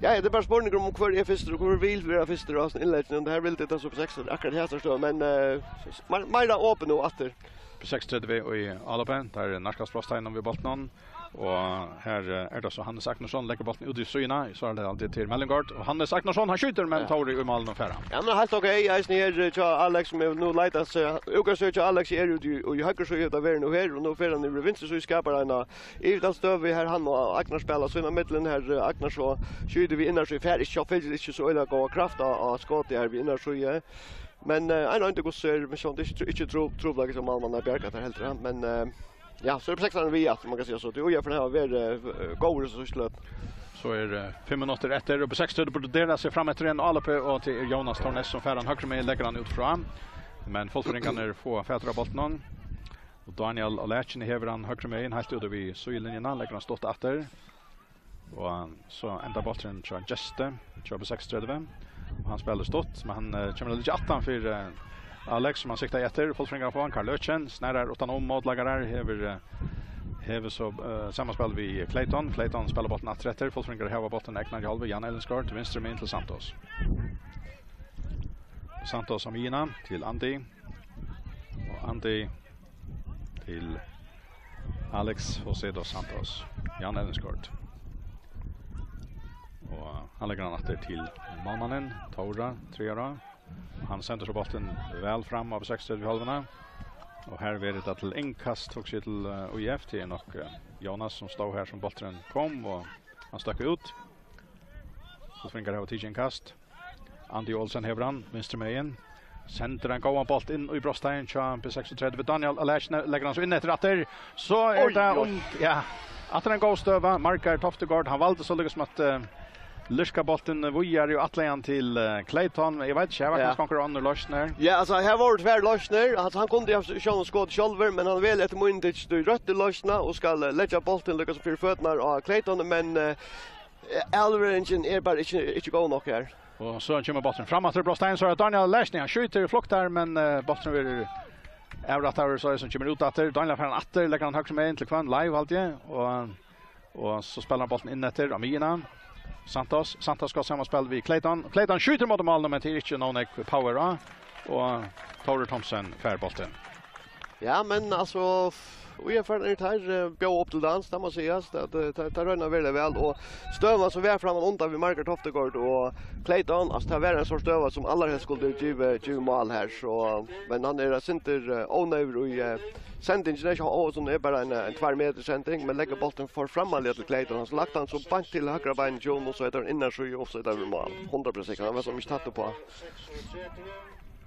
ja, det är bara spårningar om kvar är först och kvar vill vara först och inledningen det här vill det så på 6 akkurat här så men mer öppen och åter. På 6-30 och i Alapen, där Narkas Frostein vid bollen. Och här är det så Hannes Agnarsson lägger bollen ut i syna, så är det alltid till Mellengard. Och Hannes Agnarsson, han skjuter men tar i målen och färra. Ja, men helt okej. Jag är till Alex som nu letas. Jag söker till Alex är ute och i höger så utav är nu här och nu för han i vinst så skapar han i det stöv vi här han och Agnar spelar så i mitten här Agnar så skjuter vi innan så färdigt så fälls inte så illa gå kraft av skott där vi innan så men jag inte går så men så det inte tror jag som man har bjärkat här helt men ja, så är det 6 vi att man kan säga så. Det är för det här var går så slut. Så är 5 minuter efter och på 6-30 borde dela sig fram efter en Alape och till Jonas Tornes som färran högre med lägger han ut fram. Men fullfringarna får fätra bollen. Och Daniel Alertsen häver han högre med in helt ut vid sylinjen lägger han stått efter. Och så ända bollen kör Jeste, kör på 6-30. Han spelar stått, men han kommer lite attan för Alex som han siktar efter, fullfringar på han, Karl Löchen, snärrar utan måtlagare, hever så sammanspel vid Clayton. Clayton spelar bollen att rätter, fullfringar häva bollen Eknar Halve, Jan Ellingsgaard till vänster med till Santos. Santos som Gina till Andy. Och Andy till Alex José dos Santos. Jan Ellingsgaard. Och han lägger han åter till målmannen, Taura, 3 år. Han sänder så bollen väl fram av 6-30 halvorna. Och här är det till inkast också till UIF till och Jonas som står här som bollen kom och han stack ut. Så springer det till inkast. Andy Olsen häver han, vänster med igen. Sänder en gåan boll in i bröststein på 6-30 Daniel Alertsen lägger han så in efter att så är det ja, att den går stöva Markar Toftegård han valde så lyckas som att Lyska bollen vojar ju atlejan till Clayton. Jag vet inte, jag var kanske under Lösner. Ja, alltså här var det tvär Lösner. Alltså han kunde ju själv skott själv, men han väl ett mundigt stod rätt till Lösna och ska lägga bollen lyckas för fötterna av Clayton, men Alveringen är bara inte gå nog här. Och så kommer bollen framåt till Brostein så Daniel Alertsen han skjuter i flock där, men bollen vill Evratar så som kommer ut att Daniel för en åter lägger han högt med in till Kvann live alltid och så spelar han bollen in efter Amina. Santos ska sammanspel vid Clayton. Clayton skjuter mot målen men det är inte någon power och Taurer Thompson fär bollen. Ja, men alltså vi är för här gå upp till dans där man säger att det rönnar väldigt väl och stöva så väl framan undan vid Markar Toftegård och Clayton alltså det var en sorts stöva som alla helst skulle ge mål här så men han är inte onöver och sändningen är ju som är bara en 2 meter sändning men lägger bollen för framåt till Clayton han så lagt han så bant till högra ben John och så är det innan så ju också där mål 100% han var som vi startade på.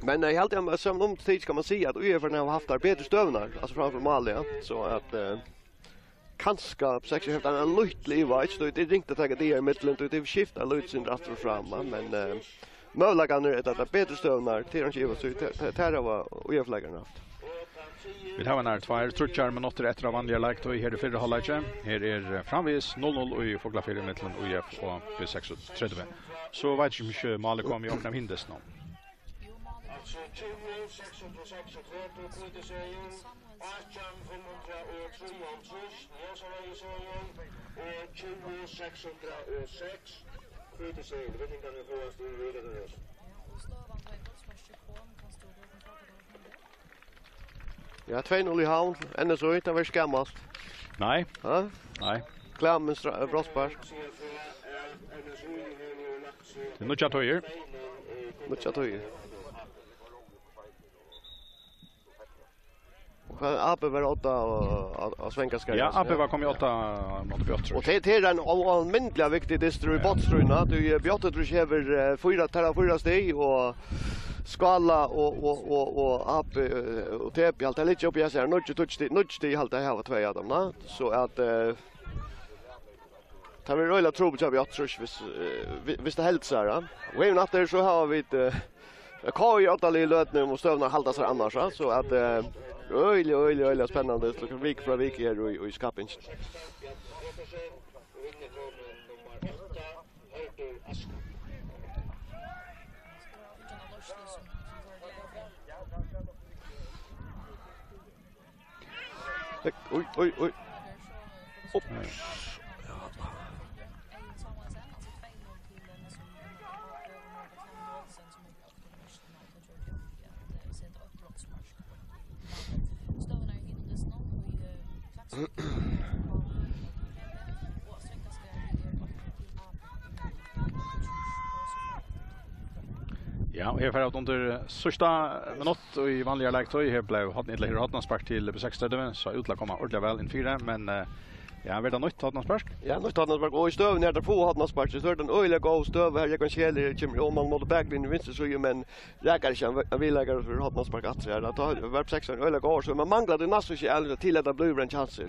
Men jag helt jag som tid ska man säga att UF har haft bättre stövnar alltså framför mål ja så att kanske sex har en lutt liva så det ringte att ta det i mitten och det skiftar lutt sin rätt fram men möjligen är det bättre stövnar till han giver så där var UF läggarna haft. Vi har en tvær trutjar minutter etter av vanlige lagt, og her er fyrre halvleikje. Her framvis 0-0 i Foglafire mittelen UF og B36. Så vet ikke mye malet kom i åkna av hindes nå. Ja, 2-0 i havn. Ännu så inte var skammast. Nei. Ja? Nei. Klammen brottspark. Det er nødja tøyer. Mycket att höja. Ape var 8 av svenska. Ja, Ape var kom i 8 mot Björtrus. Och det är en allmäntligt viktig distru i bottstruna. Du Björtrus häver 4 steg och skala och Ape och Tepi allt är lite upp jag ser nudge halt det här var 2 av dem, så att tar vi rölla tro på Björtrus visst det helt så här. Och även efter så har vi Kaj åtta i lötning och stövna halta sig annars, så att öjligt spännande så vik från vik här i skapingen. Oj. Upp. Ja, och här för under sista minut och i vanliga lägtøy här blev Hotnanspark till B36 så utla komma ordentligt väl in 4 men ja, var det nytt Hotnanspark? Ja, nytt Hotnanspark och i støv när det på Hotnanspark så är den öliga gå støv här jag kan se det kommer om man mot backlinjen vinst så ju men räcker inte vi lägger för Hotnanspark att så att var 6 öliga går så man manglar det nästan inte eller till att bli en chans.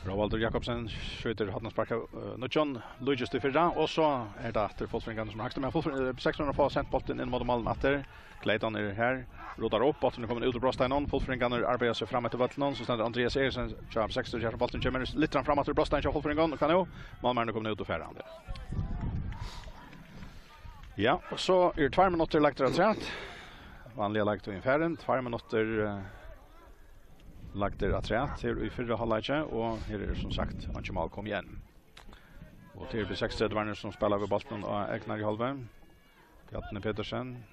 Walter Jakobsen skjuter Hotnanspark nu John Luigi till förra och så är det att Folkfringarna som högsta med 600 få sent bollen in mot Malmö efter Clayton är här rodar upp bollen kommer ut och Brostein Folkfringarna arbetar sig framåt till vattnet så ständer Andreas Eriksen kör 60 gör bollen kommer lite framåt till Brostein kör Folkfringarna kan ju Malmö kommer ut och färra andra. Ja, så är 2 minuter lagt rätt. Vanliga lagt ungefär 2 minuter lagt det att här i förra halvlek och här är som sagt Anchimal kom igen. Och det är B6 Werner som spelar vid bollen och Egnar i halvan. Bjarne Petersen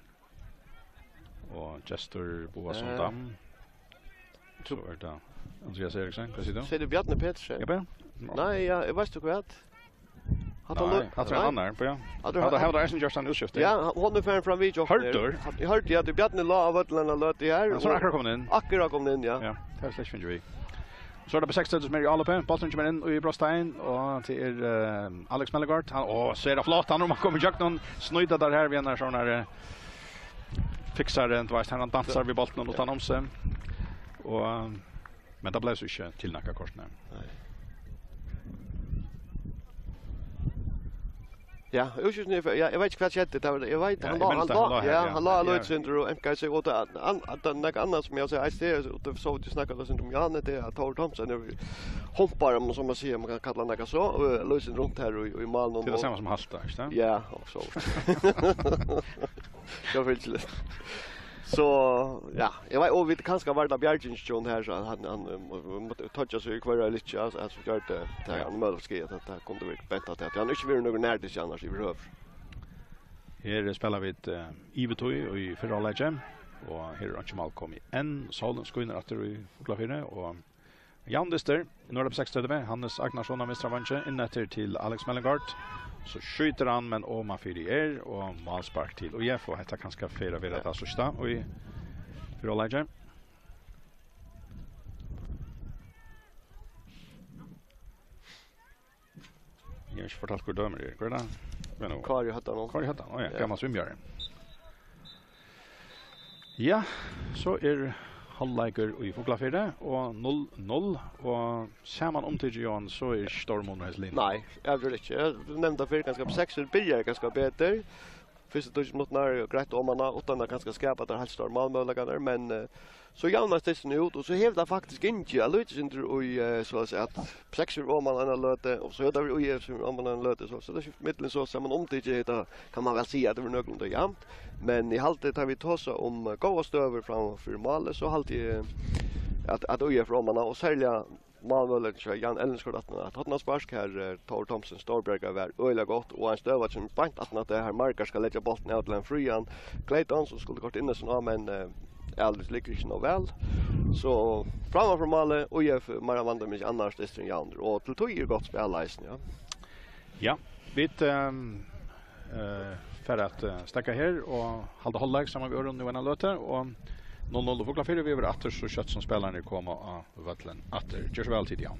och Chester Boasson Dam. Så är det Andreas Eriksen, vad säger du? Säger du Bjarne Petersen? Ja, nej, jag vet du vad? Att han annar på ja. Hade hade Eisen just han utskifte. Ja, hon är fan från video. Jag hörde ju att Bjarne la av Ötland löt det här. Så akkurat kom in. Akkurat kom in, ja. Ja, det är släkt finner vi. Så det på 6 som är i Alpe, bollen kommer in i Brostein och till Alex Mellegard. Han ser det flott han om man kommer jag någon snöjda där här vi när sån här fixar det vad han dansar vid bollen och tar om sig. Och men det blev så inte tillnacka korsna. Nej. Ja, jag vet inte vad jag heter det. Jag vet han la Lutsindro och MK så åt att något annat som jag säger jag ser ut så att snacka det som Janne det att Tor Thomsen hoppar om som man säger man kan kalla något så Lutsindro runt här i Malmö. Det är samma som Halsta, inte det? Ja, också. Jag vill inte. Så ja, jag vet och vi kanske var där Bjärgensson här så han måste toucha sig kvar lite alltså gör det han möjligt att det kommer det bli bättre att han inte vill någon när det annars i behöver. Här spelar vi ett Ivetoy och i förra lägen och här har Jamal kommit en Solen skiner att i Foglafire och Jan Dister i norra på 60 Hannes Agnarsson av Mistra Vanche in efter till Alex Mellengard. Så skjuter han men Oma för och målspark till och jag får detta kanske fira vid det sista och i för Olaje. Jag har inte fortalt hur dömer det. Går det? Men Kari hade han. Ja, gammal svimmare. Ja, så halvleker i Foglafire och 0-0 och ser man om till Jan så är Stormon och Heslin. Nej, jag vill inte. Jag nämnde för ganska på 6 börjar ganska bättre. första 20 minuterna grejt om man utan att kanske skapa där helt stor målmöjligheter men så jämnas det sen ut och så hävdar faktiskt inte jag lite inte och så att säga att sex om man en löte och så där vi om man en löte så det är mitten så som man omtidje kan man väl säga att det var någorlunda jämnt men i halvtid tar vi tossa om goda stöver framför målet så halvtid att ÖIF romarna och sälja målmöjligheter Jan Ellenskog att hotna spark här Tor Thomson Storberger var öliga gott och han stövar som bant att det här Markar ska lägga bollen ut till en frian Clayton som skulle gått in så men alldeles lyckligt nog väl. Så framför målet och ÖIF Mara vandrar med annars det string Jan och till tog ju gott spela isen ja. Ja, vi för att stacka här och hålla hållag samma vi nu en löte och 0-0 och Fåglafjärd vi över åter så kött som spelarna kommer av vattlen åter. Gör så väl tid ja.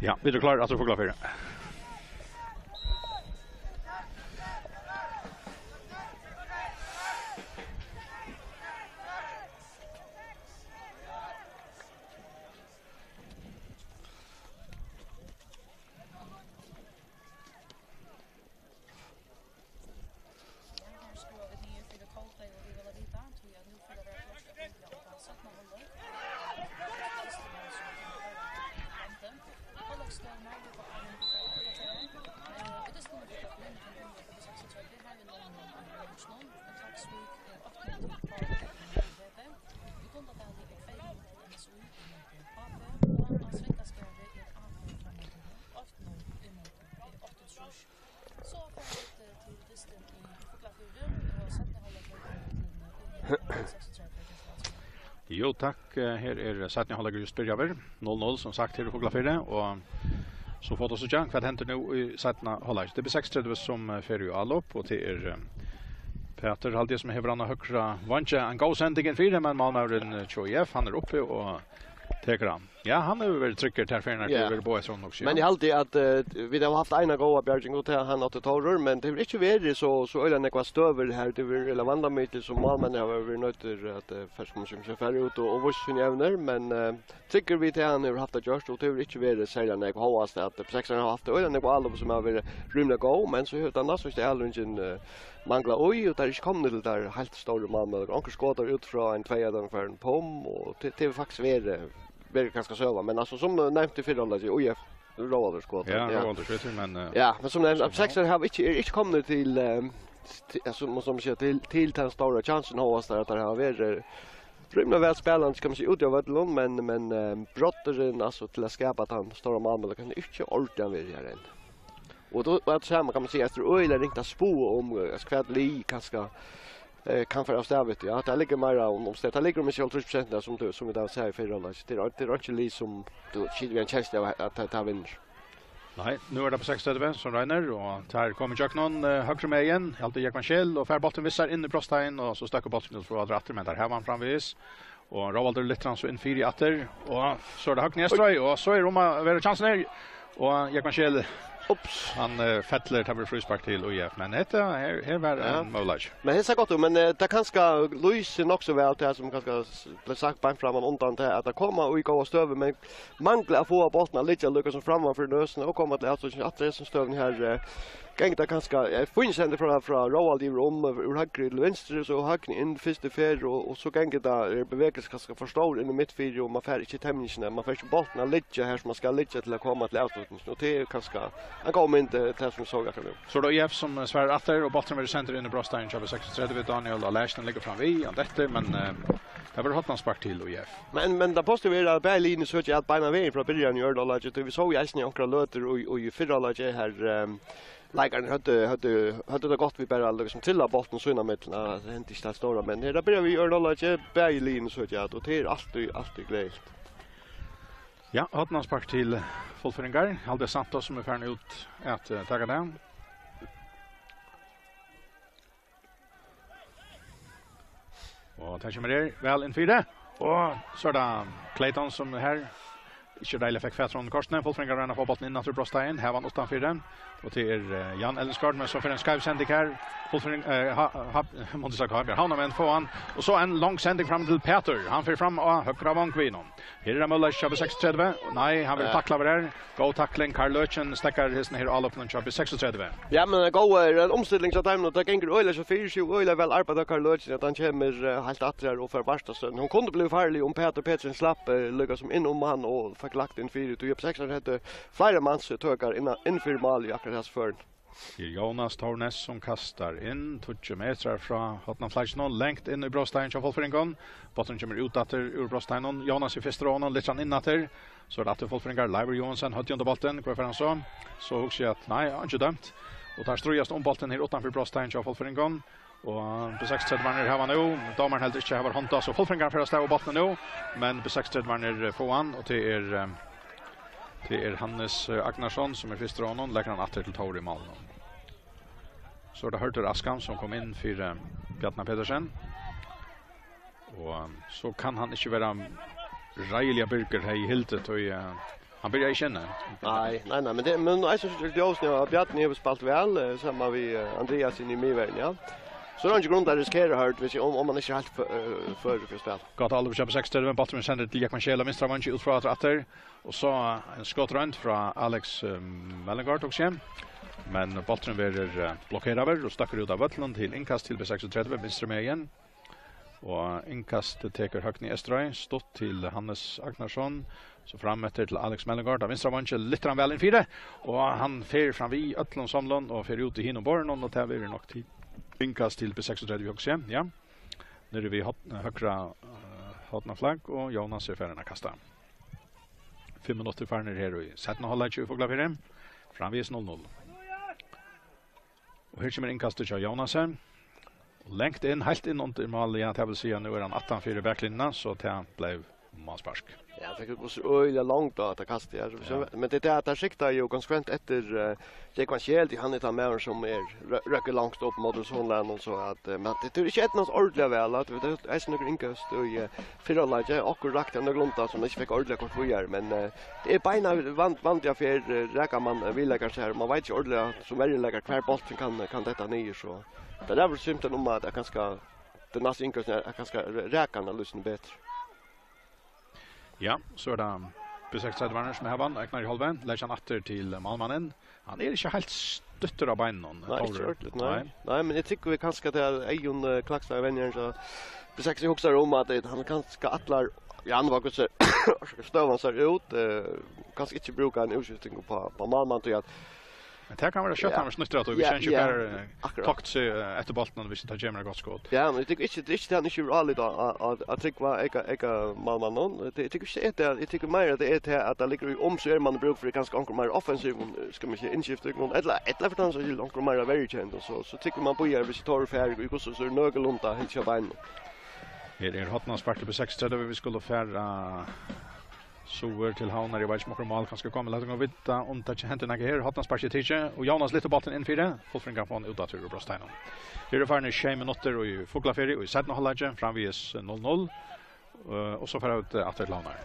Ja, vi är klara att få klar för det. Jo, tack. Här är Satni Hallager just börjar 0-0 som sagt här i Foglafyrre och så får det så junk vad händer nu i Satni Hallager. Det blir 6:30 som för allop och det är Peter Haldi som har andra högra vantje en god sändningen för men Malmören Choyef han är uppe och tar han. Ja, han har väl trycker till för när det är boys som också. Men jag alltid att vi har haft ena goda Björging och han har tagit men det är inte väl så ölen är stöver här det är relevanta myter som Malmö har varit nöjda att färska som färre ut och vuxen jävner men tycker vi till han har haft att görs och det är inte väl sälja när jag hoppas att sexan har haft ölen på alla som har varit rymliga gå men så utan annars så är det aldrig en mangla oj och där är inte kommit till där helt stora Malmö och skåtar ut från en tvåan för en pom och det är faktiskt väl ganska söva men alltså som nämnt i förhållande till OIF Råvalder skott. Ja, Råvalder skjuter men ja, men som nämnt sexan har inte kommit till alltså måste man säga till den stora chansen har där att det har varit rymna väl spelaren ska man säga utöver men brotteren alltså till att skapa att han stora Malmö kan inte orka med det här. Och då att så här kan man säga att öle ringta spår om skvädli kanske kan för avstävet ja det ligger mer om det ligger med 30% där som vi där säger för alla det är inte lite som då skiljer en chans att ta vinner. Nej, nu är det på 6:30 som regner och där kommer jag någon högre med igen. Alltid Jack Michel och färbolten vissar in i bröststein och så stack bollen för att dra men där här var han framvis. Och Råvalder lite så in 4 åter och så är det högt nedströj och så är Roma över chansen här och Jack Michel han fettler tar frispark till OIF men det här var en målage. Men det är så gott men det kanske Luis också väl det som kanske blir sagt på fram undan det att det kommer och gå stöver men manglar få bollen lite lyckas framför nösen och kommer till att det som stöven här gäng det kanske finns ändå från Råvalder ur höger till vänster så höger in första fär och så gäng det bevegelser kanske förstår in i mittfältet och man får inte tämningen man får inte bollen ligga här som man ska ligga till att komma till avslutning och det är kanske han kommer inte till som såg jag nu. Så då IF som svär åter och bollen med center in i bröststein köper 36 Daniel och Larsson ligger fram vi och detta men det var hotman spark till OIF. Men det måste vara Berlin så att bana vägen från början gör då laget vi såg ju äsni några löter och ju förra laget här Lägaren hade det gott vi bara liksom till bollen så innan mitten det inte så stora men det börjar vi gör då laget Berlin så att och det är alltid glädjligt. Ja, hotman spark till fullföringar. Halde Santos som är färdig ut att ta den. Och tar kommer det väl in 4. Och så är det Clayton som är här. Ikke deilig fikk fett från Korsne. Fullföringar renner på bollen innan till bröststein. Här var 8-4. Och det är Jan Ellensgaard men så för en skarp sändning här. Fullföring måste sagt har han men får han och så en lång sändning fram till Peter. Han för fram och högra vankvinon. Här är Muller köper 36. Nej, han vill tackla över där. Go tackling Karl Löchen stackar hästen här all upp den köper 36. Ja, men gå en omställning så där det går öle så 4 öle väl arbeta Karl Löchen att han kommer helt attrar och för värsta så hon kunde bli farlig om Peter Petersen slapp lyckas som in om han och fick lagt in 4 och 6 hade flera mans tökar in för mål i akkurat hans för. Jonas Tornes som kastar in 20 meter från Hotnan Flagsnon längt in i bröststein så fullföringen. Botten kommer ut åter ur bröststeinen. Jonas i festrånen lite sån inåter. Så är det att fullföringar Liver Johansson hade under bollen kvar för han så hugger jag att nej, han är dömt. Och tar ströjast om bollen här utanför bröststein så fullföringen. Och på 6:30 var här nu. Domaren helt inte har hånda så fullföringar för att stå bollen nu. Men på 6:30 var får han och det är Hannes Agnarsson som är festrånen lägger han åter till Tor i mål. Så det hörde Askan som kom in för Bjartna Pedersen. Och så kan han inte vara Rejliga Birker här i hiltet och Han börjar ju känna. Nej, men jag syns det just nu att Bjarni har spelat väl samma vi Andreas in i Mivern, ja. Så det är inte grund att riskera hört hvis om man inte helt för spel. Gott alldeles köpa 6 men Baltimore sänder till Jack Michel Minstra Vanchi ut från åter och så en skottrund från Alex Mellengard också. Men bollen blir blockerad över och stackar ut av vattnet till inkast till B36 Minstra med igen. Och inkast teker högni Estrøy stått till Hannes Agnarsson så framåt till Alex Mellengard av Minstra Vanchi lite väl in 4 och han fer fram vi Ötlund Samlund och fer ut i Hinnoborn och det blir nog tid. Inkast till B36 också, ja. När vi högra hotna flagg och Jonas är färdig att kasta. 5 minuter kvar ner här i sätten hålla 20 fåglar för dem. Framvis 0-0. Och här kommer inkastet av Jonas. Längt in, helt in under mål. Jag vill säga nu är han 18-4 backlinjen så det blev målspark. Ja, det går så öliga långt då att kasta här. Ja. Men det är att det skiktar ju konsekvent efter det kan helt i han ett mer som är röker långt upp mot Sonland och så att men det är inte ett något ordentligt väl att det är några inkast och fyra läge och rakt ändå glunta som inte fick ordentligt kort för men det är bena vant jag för räcker man vill lägga så här man vet inte ordentligt som väldigt lägga kvar bollen kan detta ner så det är väl symptom om att jag kanske det nästa inkast är kanske räkarna lyssna bättre. Ja, så är det B36 Werner som har vann, öknar i halven, lägger han åter till Malmannen. Han är inte helt støtter av beinen. Nej, men jag tycker vi kanske att det är Ejon Klaxberg vänner så B6 huxar om att han kanske attlar Jan var så stövan så ut kanske inte bruka en utskjutning på Malman till att men det kan vara kött han snuttar att vi känns ju bara takt sig efter bollen och vi ska ta gemma gott skott. Ja, men jag tycker inte det är inte alltid att tycka eka Malman någon. Det tycker inte att jag tycker mer att det är att det ligger om så är man bruk för ganska ankor mer offensiv ska man säga inskifta någon eller för tant så är ankor mer very känd och så tycker man på vi tar färg vi går så nögelunta helt kör bein. Här är hotna spark på 6 vi skulle färra så till Havnar i Weissmocker mål kanske kommer låta gå vita om det inte händer något här hotna spark till och Jonas lite bollen in för det Fulfring på en utatur och Brostein. Här är farne 6 minuter och i Foglaferi och i sätten hålla framvis 0-0 och så för ut att Havnar.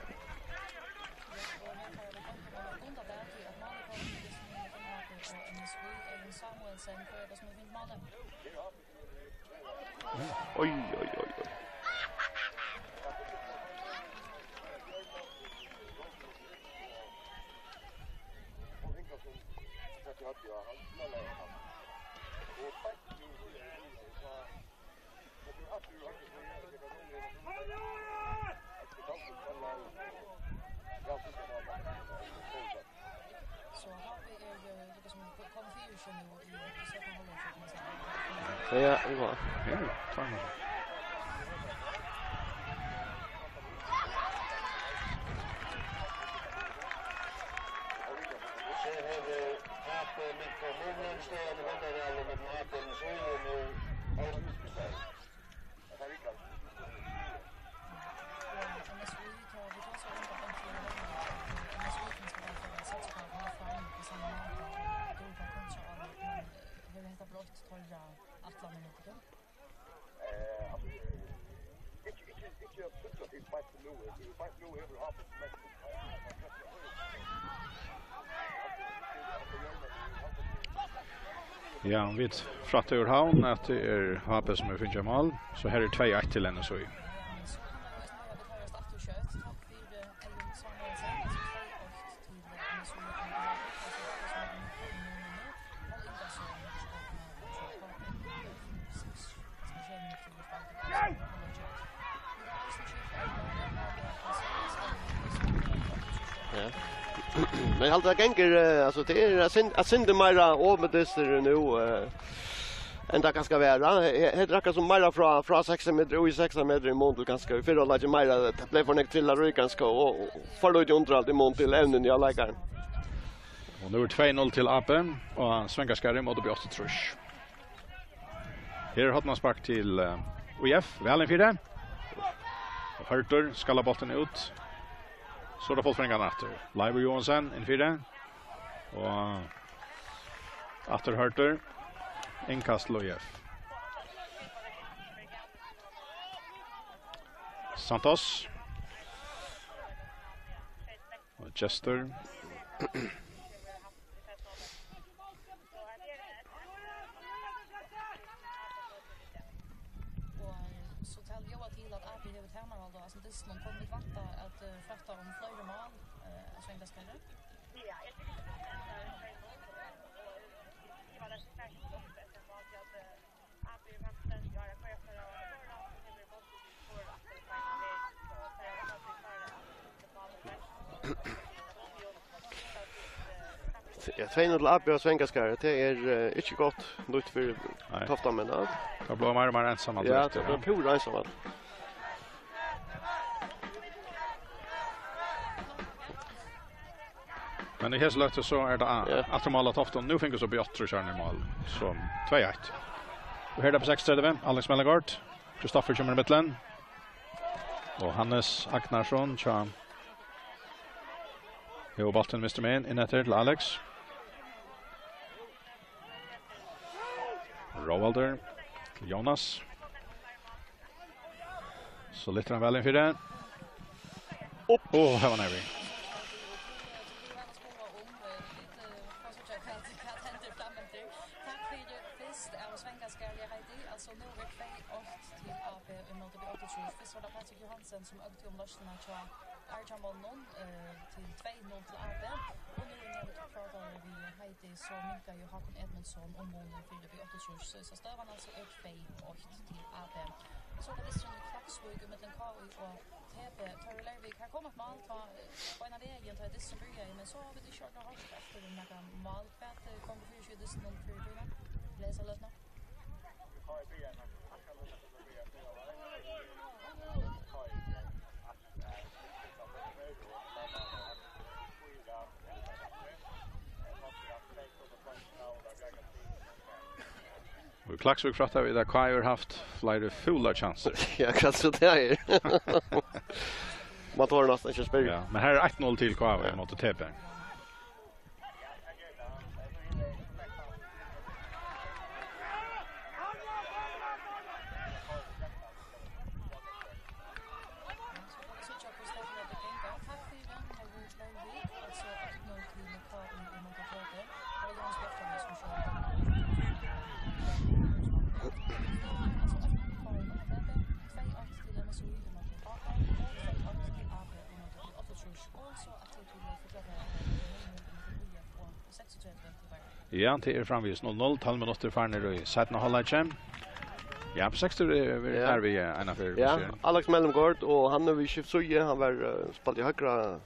Oj. Ja, det var. Ja, fan. Ja, vi vet fratt ur havn att det är HP som är finns mål. Så här är 2-1 till henne så i. Men allt det gänger alltså det är att synda mera överdester nu ända ganska vara. Det räcker som mera från 6 meter och i 6 meter i mål ganska för att lägga mera det blev för näkt till att ganska och förlåt under allt i mål till ämnen jag lägger. Och nu är 2-0 till Apen och svängar skärm och då blir 8 trusch. Här har man spark till UF, väl en 4. Och Hurter skallar bollen ut. Så då får Fulfring efter. Leiber Johansson in 4. Och efter Hurter inkast UF. Santos. Och Chester. Så tal jag till att AB har terminal då, alltså det är någon kommer vakta att frakta om flera mål svänga skalle. Ja, jag tycker det var det särskilt ofta att AB vakten göra chefer och det måste för att Ja, 2-0 till AB och Svengaskar. Det är inte gott nytt för Tofta men då. Det blir mer och mer ensamma. Ja, det blir pura ensamma. Men i Häslöte så är det att de alla Tofta. Nu finns det så Björtre kör i mål. Så 2-1. Och här är det på 6-3. Alex Mellegard. Kristoffer kommer i mitten. Och Hannes Agnarsson kör. Jo, bollen Mr. Man in efter till Alex. Rovalder. Jonas. Så lite han väl inför det. Här var nära. Alltså nu är det 2-8 till AB i mål till 8-7. Först var det Patrik Johansen som ökade om lösningarna till Arjan Bollon till 2-0 till AB. Och nu när vi pratar vi Heidi så minkar ju Håkon Edmundsson om målen för det 8-7. Så stövan alltså är 2-8 till AB. Så det visst en Klaxvig med den KI och TP Torre Lervik. Här kommer ett mål på en av vägen till det som börjar men så har vi det kört och hårt efter den här målkvätt kommer för 20 det någon för det. Läsa lite nu. Och Klaxvik pratar vi där Kai har haft flera fulla chanser. Ja, kanske det är. Man tar nästan inte spel. Ja, men här är 1-0 till Kai mot TP. Ja, det är framvis 0-0. 12 minuter farner i sätten och halvlek. Ja, på 60 är vi en affär. Ja, Alex Mellemgård och han har vi skift så han var spalt i högra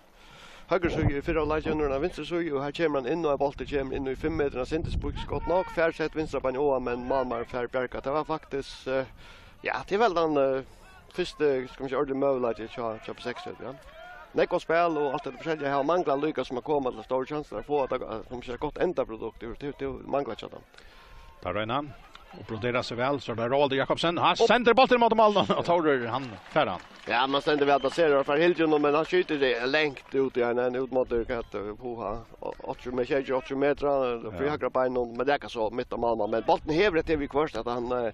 så i förra lägen och vänster så och här kommer han in och bollen kommer in i 5 meter sen till skott nog färsätt vänstra på en men Malmar för Bjärka. Det var faktiskt ja, det är väl den första ska man säga ordentligt möjlighet att på 60 ja. Nekko spel och allt det försälja har manglar lyckas som att komma till stora chanser att få att som ser gott ända produkt det manglar chatta. Tar Rönan och broderar sig väl så där Roald Jakobsen han sänder bollen mot målen och tar han färran. Ja, man sänder väl baserar för Hildjon men han skjuter det längt ut i en ut mot det att på 8 meter för högra bein men det kan så mitt av Malmö men bollen hävret det vi kvarst att han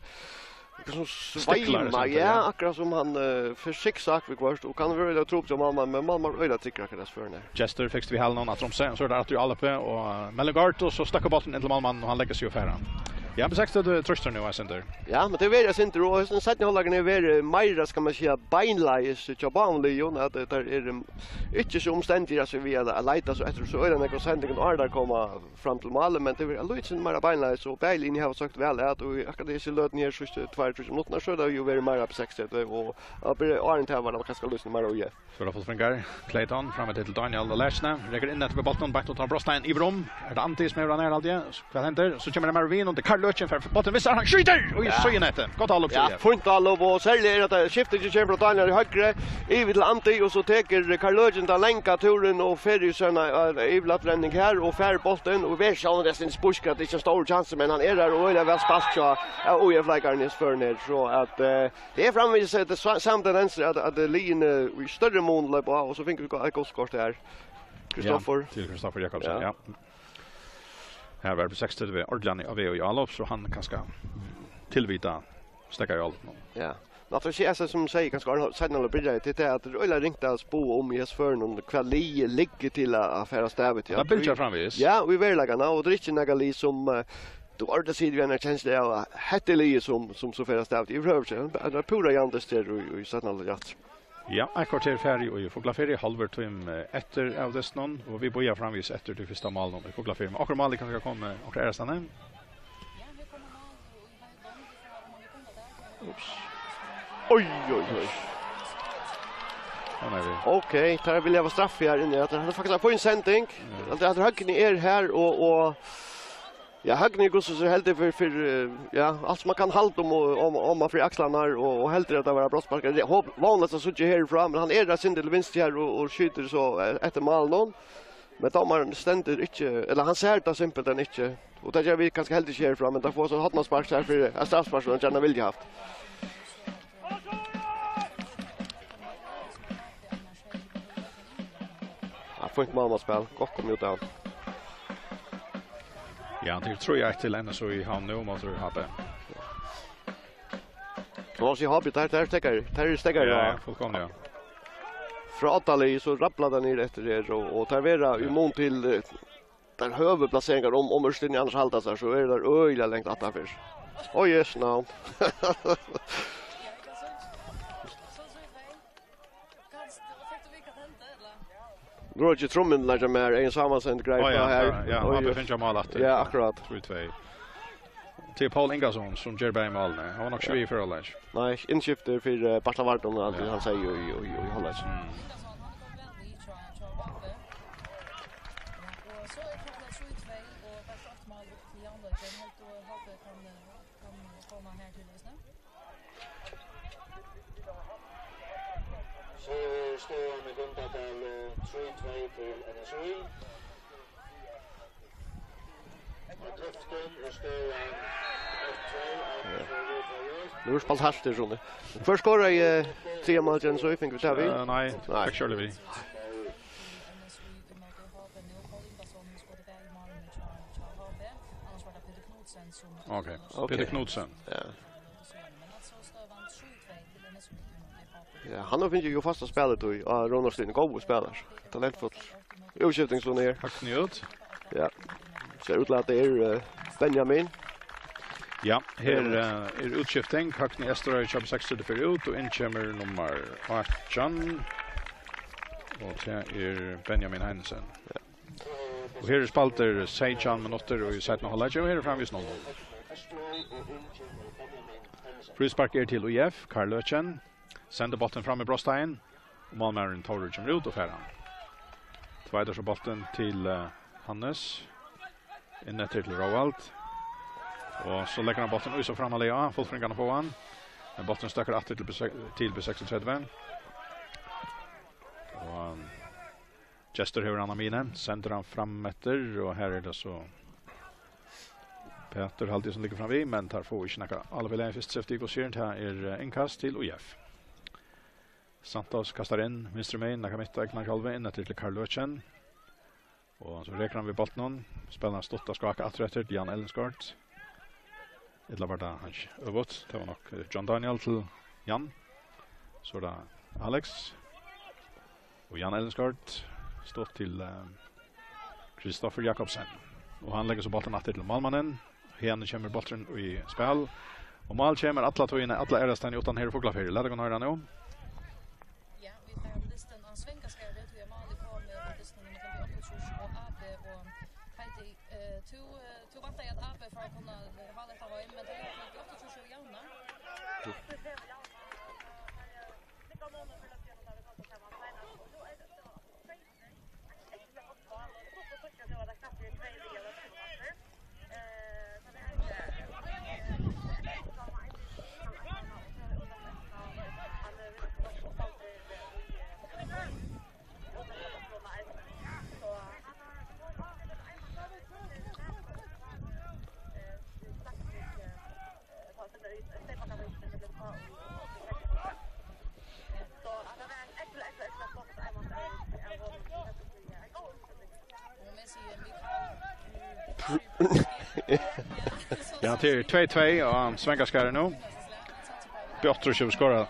som svajmar, ja, akkurat som han för zigzag vi kvarst och kan väl tro på Malmö men Malmö öde tycker jag det för när. Chester fick vi hall någon att de så där att ju alla på och Mellegard och så stack bollen in till Malmö och han lägger sig ju färran. Ja, på 60 det tröstar nu center. Ja, men det är väl center och sen sätter hållaren är väl Myra ska man säga beinleis Chabanli ju att det är inte så omständigt så vi att leta så efter så är det något sändningen och där komma fram till mål men det är lite mer beinleis och Berlin har sagt väl att och akkurat så löd ner så 2-3 minuter så det är ju väl mer på 60 och Arnt har varit ganska lustigt mer och ja. Så då får Frangar Clayton fram till Daniel och Larsson lägger in det på bollen bak och tar Brostein i Brom. Är det Antis med ner alltid. Vad händer? Så kommer det Marvin och det Karlöchen för botten visar han skjuter och så i nätet. Gott all upp så. Ja, point all och säljer att skiftar till Chamber Daniel i högre i vid Anti och så tar Karlöchen den länka turen och Ferrysarna i blandning här och fär bollen och vi ser det sin spuska det är en stor chans men han är där och är väl fast så och jag flaggar för ner så att det är framvis det samt att det ligger i större månlöp och så fick vi ett gott skott där. Kristoffer till Kristoffer Jakobsen ja. Här var det 60 vi ordentligt av och Jalop så han kanske tillvita stäcka i allt. Ja. Naturligtvis är som säger ganska sen eller börja till det att det är ringt att spå om i för någon kvalitet ligger till affära stävet. Ja, bilder framvis. Ja, vi vill lägga nå och det är inte några som då är det sidor en känsla av hettelig som så för stävet. I rör sig. Det är pura jandes där i sen eller rätt. Ja, en kvarter färdig och i Fuglaferie halver tim efter av dess någon och vi börjar framvis efter det första målet i Fuglaferie. Och mål kan komma och är stanna. Oj. Okej, tar vill jag vara straff här inne. Att han faktiskt på en sändning. Att Högni är här och ja, Högni går så helt för ja, allt man kan hålla om man för axlarna och helt att det vara brottsparkare. Vanligt så sitter här fram, men han är där sin till vänster här och skjuter så efter mål någon. Men domaren ständer inte, eller han ser det simpelt än inte. Och det gör vi kanske helt inte här fram, men det får så hotna spark här för straffspark som gärna vill haft. Fint mammaspel, gott kom ut av. Ja, det tror jag till ända så i han nu måste du ha det. Då så har vi där stäcker ja. Fullkomligt ja. Från Atali så rapplar den ner efter det och tar vera i mån till där huvudplaceringar om Örstin annars halta sig så är det öjla längt att där finns. Oh yes now. Roger Trummen lägger mer en sammansänd grej på här. Ja, han befinner sig mål att. Ja, akkurat. 3-2. Till Paul Ingasson som gör bäj mål nu. Han var nog sju för alla. Nej, inskifter för Barta Vardon och alltid han säger ju hållas. Står med Gundatal 3-2 till NSU. Nu är spalt hastigt sån. Först går jag 3 matchen så fick vi ta vi. Nej, actually vi. Okej. Peter Knudsen. Ja. Ja, han har finnit ju fasta spelet och Ronaldstein går spelar. Talentfull. Utskiftning så ner. Tack nytt. Ja. Ser ut att det är Benjamin. Ja, här är utskiftning. Hackni Estra i jobb 60 för ut och inkommer nummer 18. Och det är Benjamin Heinsen. Ja. Och här är spalter Sejan minuter och i sätten hålla och här är framvis 0. Frispark är till UF, Karl Löchen. Sender botten fram i Brostein. Och målmaren Torre kommer ut och färran. Tvärdar så botten till Hannes. Inne till Roald. Och så lägger han botten ut så fram Alea. Fullfringarna på han. Men botten stöker att till B36. Och Chester hör han av minen. Sänder han fram efter. Och här är det så Peter Haldi som ligger fram vid. Men tar få i snacka. Alla vill ha en först safety går sent. Här är inkast till UF. Santos kastar in Minströmein, Nakamitta knar halva in till Karl Löchen. Och så räknar vi bollen. Spelarna stöttar skaka atträtter till Jan Ellensgård. Det var det han övat. Det var nog John Daniel till Jan. Så där Alex. Och Jan Ellensgård står till Kristoffer Jakobsen. Och han lägger så bollen att till målmannen. Här kommer bollen i spel. Och mål kommer alla tvåna, alla ärastan utan här Fuglaferie. Låt oss höra nu. Du väntar jag att AB för att kunna hålla det här in men det är ju 8 år jämna. Ja, till 2-2 och svängar ska det nu. Bättre att skora.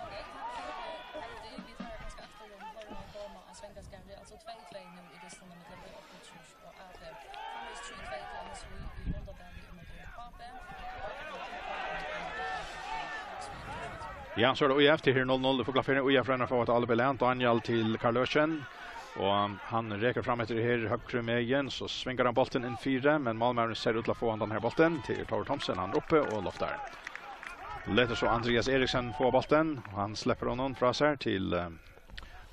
Ja, så är det UF till 0-0 för Klafferen. UF ränner för att alla belänt. Daniel till Karlösen. Och han räcker fram efter det här högre med igen. Så svingar han bollen in 4. Men Malmö ser ut att få den här bollen till Tor Thomsen. Han uppe och loftar. Letar så Andreas Eriksen få bollen. Han släpper honom från sig till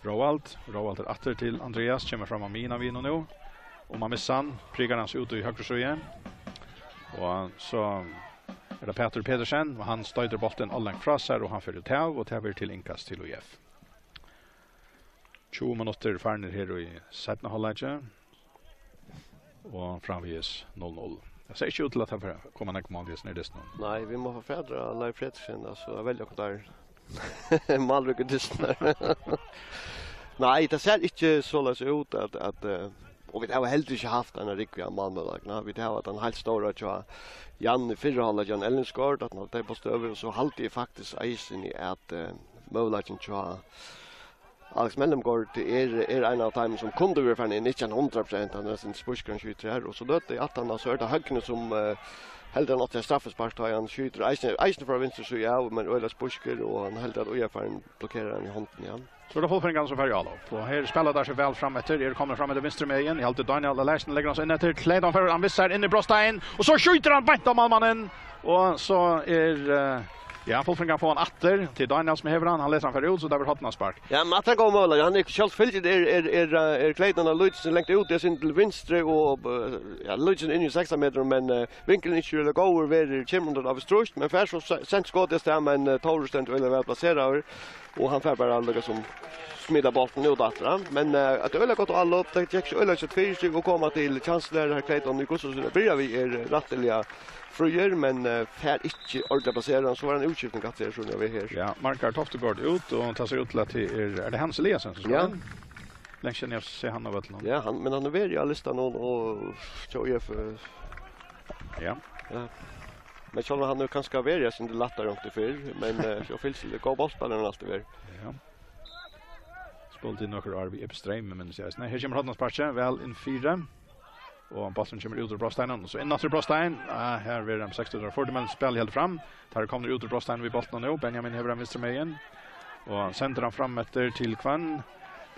Roald. Roald är åter till Andreas. Kommer fram av Mina Vino nu. Och man missar han. Prigar han sig ut i högre sjöen. Och så är det Peter Pedersen. Och han stöder bollen alldeles från sig. Och han för ut här. Och täver till inkast till UF. 20 minuter farner här i sättna halvlek. Och framvis 0-0. Jag säger inte ut till att han kommer ner mål just nu. Nej, vi må få fädra Leif Fredriksen. Alltså, jag väljer att där Malmö dystnar. Nej, det ser inte så lätt ut att och vi har helt inte haft en riktig av Malmö. Vi har haft en helt stor att Jan i förra halvlek, Jan Ellensgaard, att han tar på stöver. Så halt det faktiskt isen i att möjligheten tror Alex Mellemgård är en av dem som kunde vara fan i 100%, han är sin spuskran skjuter här och så då det att han så är det Högne som heldur något straffespark tar han skjuter Eisen för vänster så ja men eller spusker och han helt att UF:n blockerar han i handen igen. Så då får för som färja då. Och här spelar där så väl fram efter. Kommer fram med vänster med igen. I allt Daniel Larsen lägger oss in efter Kledan för han visar in i Brostein och så skjuter han bort av Malmannen och så är ja, Fulfringan får en åtter till Daniel som häver han läser han för ut så där vill hatten spark. Ja, men att han går mål. Han är självfälligt är Kledan och Lutsen längt ut det sin till vänster och ja, Lutsen in i 6 meter men vinkeln inte skulle gå över Kimrund av strust men för så sent skottet där men Torsten vill väl placera och han får bara alla som smida bollen nu där men att det är väl gott att alla upp det gick så eller så 4 stycken och komma till chansler här Kledan och så börjar vi är rättliga fröjer men fär inte ordentligt placerad så var en utskiftning att det så när vi här. Ja, Markar Toftegård ut och tar sig ut till är det Hans Eliasson som ska in? Länge jag ser han över till någon. Ja, men han är väl i listan och så är för ja. Men så han nu kanske vara sin det lättare runt för men så finns det gå bollspelaren alltid väl. Ja. Spalt in några RB Epstream men så nej, här kommer Hotnas Parche väl in 4. Och bollen kommer ut ur Brosteinen. Så in efter Brostein. Här är de 60 men spel helt fram. Där kommer ut ur Brostein vid bollen nu. Benjamin häver en vänster med igen. Och sänder han fram efter till Kvann.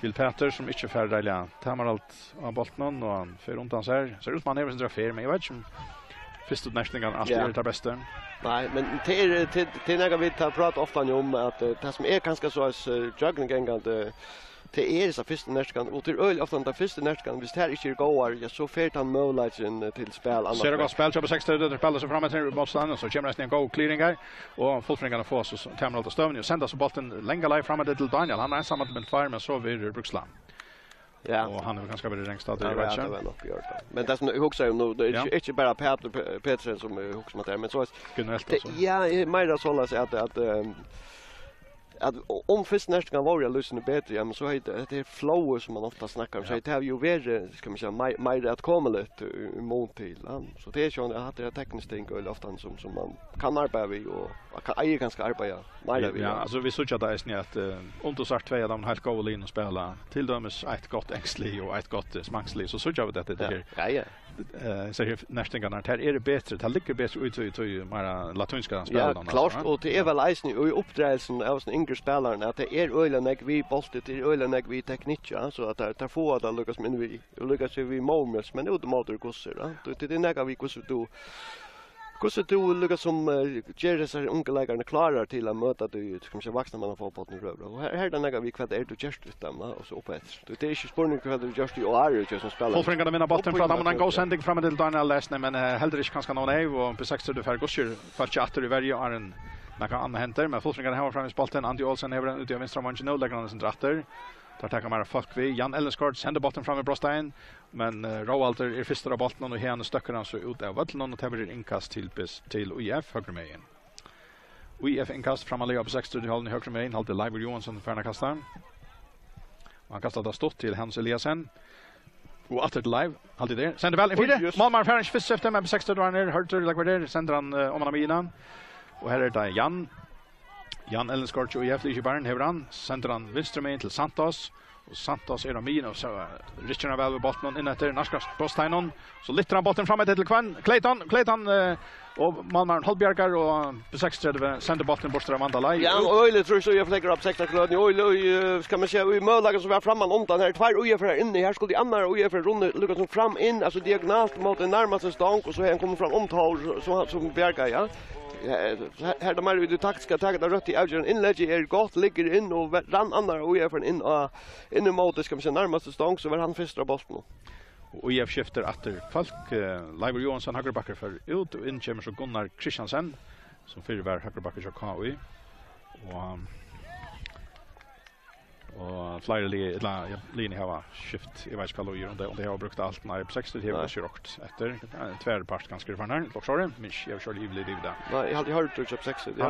Till Peter som inte får rejäla. Tar allt av bollen och han för runt han ser ut man häver sin drafer men jag vet inte. Första nästningen alltid är det bästa. Nej, men till när vi tar prata ofta om att det som är ganska så juggling gångande det är så första nästan och till öl ofta den första nästan visst här inte går jag så färt han möjligheten till spel annars. Så det går spel på 60 det spelar så framåt till motståndaren så kommer nästan en go clearingar och Fulfringarna får så tämmer allt stövning och sänder så bollen längre live framåt till Daniel han är ensam med fire men så vid Bruksland. Ja. Och han är ganska väl längst att det vet jag. Men det som huxar nu det är inte bara Petersen som huxar med det men så ja, mer så läs att om först nästa gång var jag lyssnar bättre ja men så heter det flow som man ofta snackar om så det har ju varit ska man säga mer att komma lite emot till så det är ju att det är tekniskt ting och ofta som man kan arbeta vid och kan ganska arbeta mer vid. Ja, alltså vi såg att det är snett om sagt två av de helt goda linjerna spela till dömes ett gott Exley och ett gott Smanksli så såg jag att det är. Ja. Så här nästa gång här är det bättre det ligger bättre ut till mer latinska spelare. Ja, klart och det är väl isen och uppdragelsen av sån yngre spelare att det är öliga vi bollet det är öliga vi teknik så att det får att lyckas men vi lyckas vi moments men utomordentligt gossar det är några vi Hur du lyckas som ger dessa unga lägarna klarar till att möta du ska säga vuxna man får på den röra. Och här den några vi kvad är du just utan och så upp ett. Det är ju spårning vad du just i år just som spelar. Fulfringarna vinner bollen från dem och en go sending fram till Daniel Larsen men heller inte kanske någon av och på 60 du för gossar för chatter i varje är en några andra händer men Fulfringarna har fram i bollen Andy Olsen har den ut i vänstra manchen nu lägger han sin dratter. Där tar man folk vi Jan Ellensgaard sänder bollen fram i Brostein men Roalter är första av bollen och han stöcker han så ut av vallen och tar inkast till UF höger med igen. UF inkast fram alla på 60 i hållen i höger med in hållde Live Johansson för kastar. Och han kastar stått till Hans Eliasson. Och åter till Live alltid där. Sänder väl in för Malmö Färns först efter med 60 då han hörde like där sänder han om han med innan. Och här är det Jan Ellensgård og Jeff Lichebaren hever han, sender han venstre med til Santos, og Santos er av min, og så rikker han vel ved bolten inn etter Narskast Brostheinon, så lytter han bolten frem etter til Clayton, og Malmaren Holbjergar, og på 36 sender bolten bort til Vandalai. Ja, og Øyle tror så jeg fläcker upp 6 klöden, och ska man se i målagen som var framman undan här, två Øye för inne, här skulle de andra Øye för runde lyckas som fram in, alltså diagonalt mot den närmaste stank, och så han kommer fram omtal som Bjergar, ja. Här de är det taktiska taget av rött i avgören inlägg är gott ligger in och ran andra Øye för in i mot ska man se närmaste stank så var han första bollen. Og IF skifter etter folk, Leivor Johansson Høgrebakker for ut, og inn kommer så Gunnar Kristiansen, som fyrir var Høgrebakker til KUI. Og flere linjer har skift, jeg vet ikke hva gjør, og det har brukt alt når jeg på 60, det har ikke råkt etter. Tverrpart ganske for her, Loksåre, men jeg har kjørt livlig liv da. Nei, jeg hadde hørt du kjøpt 60, ja,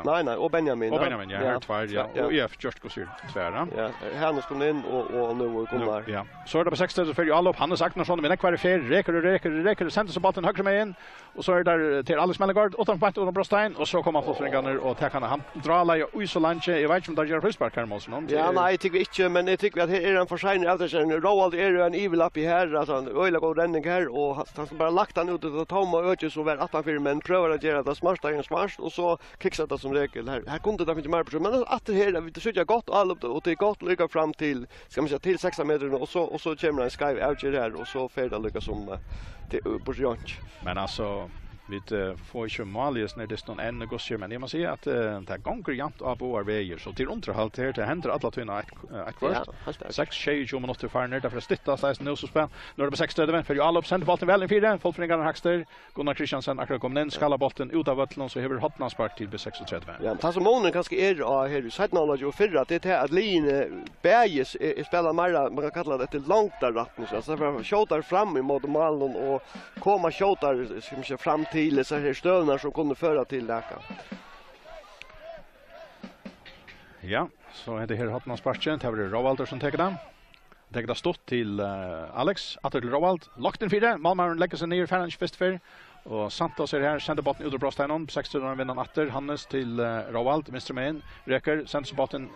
nei, og Benjamin. Og Benjamin, ja, her tvær, ja, og IF kjørt går syr tverra. Ja, Hannes kom inn, og nå Gunnar. Ja, så er det på 60, så fyrir jo alle opp, Hannes Agnarsson, men ikke var fer, reker, sender så ballen høyre med inn, og så er det til Alex Mellegård, utenfor Brostein, og så kommer han fotfringene, og tek han drar leie ui så langt, jeg vet ikke om det gjør frispark her, Målsen. Ja, nei, jeg tycker inte, men jag tycker att här är en försening efter sig. Roald är en evil i här, alltså en öjla god räddning här, och han bara lagt han ut och Tom och Ötje så väl 18-4, men prövar att göra det smart, och så kicksar det som regel. Här kunde det inte mer på, men att det här, det ser gott och det är gott lycka fram till, ska man säga, till 6 meter, och så kommer en sky out här, och så får det lycka som det på Jönch. Men alltså, vi får ikke måliges når det står en gossier, men jeg må si at det er ganger jant av våre veier, så til underhalt her, det hender alle tøyene et kvart. 6-20 minutter farner, derfor er stittet, så er det så spill. Nå er det på 6-30, for jo alle opp, sender bolten vel inn 4, Folfringerne Hakster, Gunnar Kristiansen akkurat kom inn, skaller bolten ut av Vøtlen, så hever Hotlandspark til B36. Ja, det som månen kanskje her i 17-året og 4, det er at Line Berges spiller mer, man kan kalla det etter langtarratten, så derfor skjøter fram imot malen, og kommer skjøter, skal man säga, fram till så här stövnar som kunde föra till läka. Ja, så är det här Hotlandsparken, det var Roald som tar den. Det har stått till Alex, att till Roald, lagt den 4, Malmaren lägger sig ner färden 24, och Santos är här, sänder botten ut ur Brostheinon, 16 vinner atter, Hannes till Roald, Mr. Main, räcker, sänder botten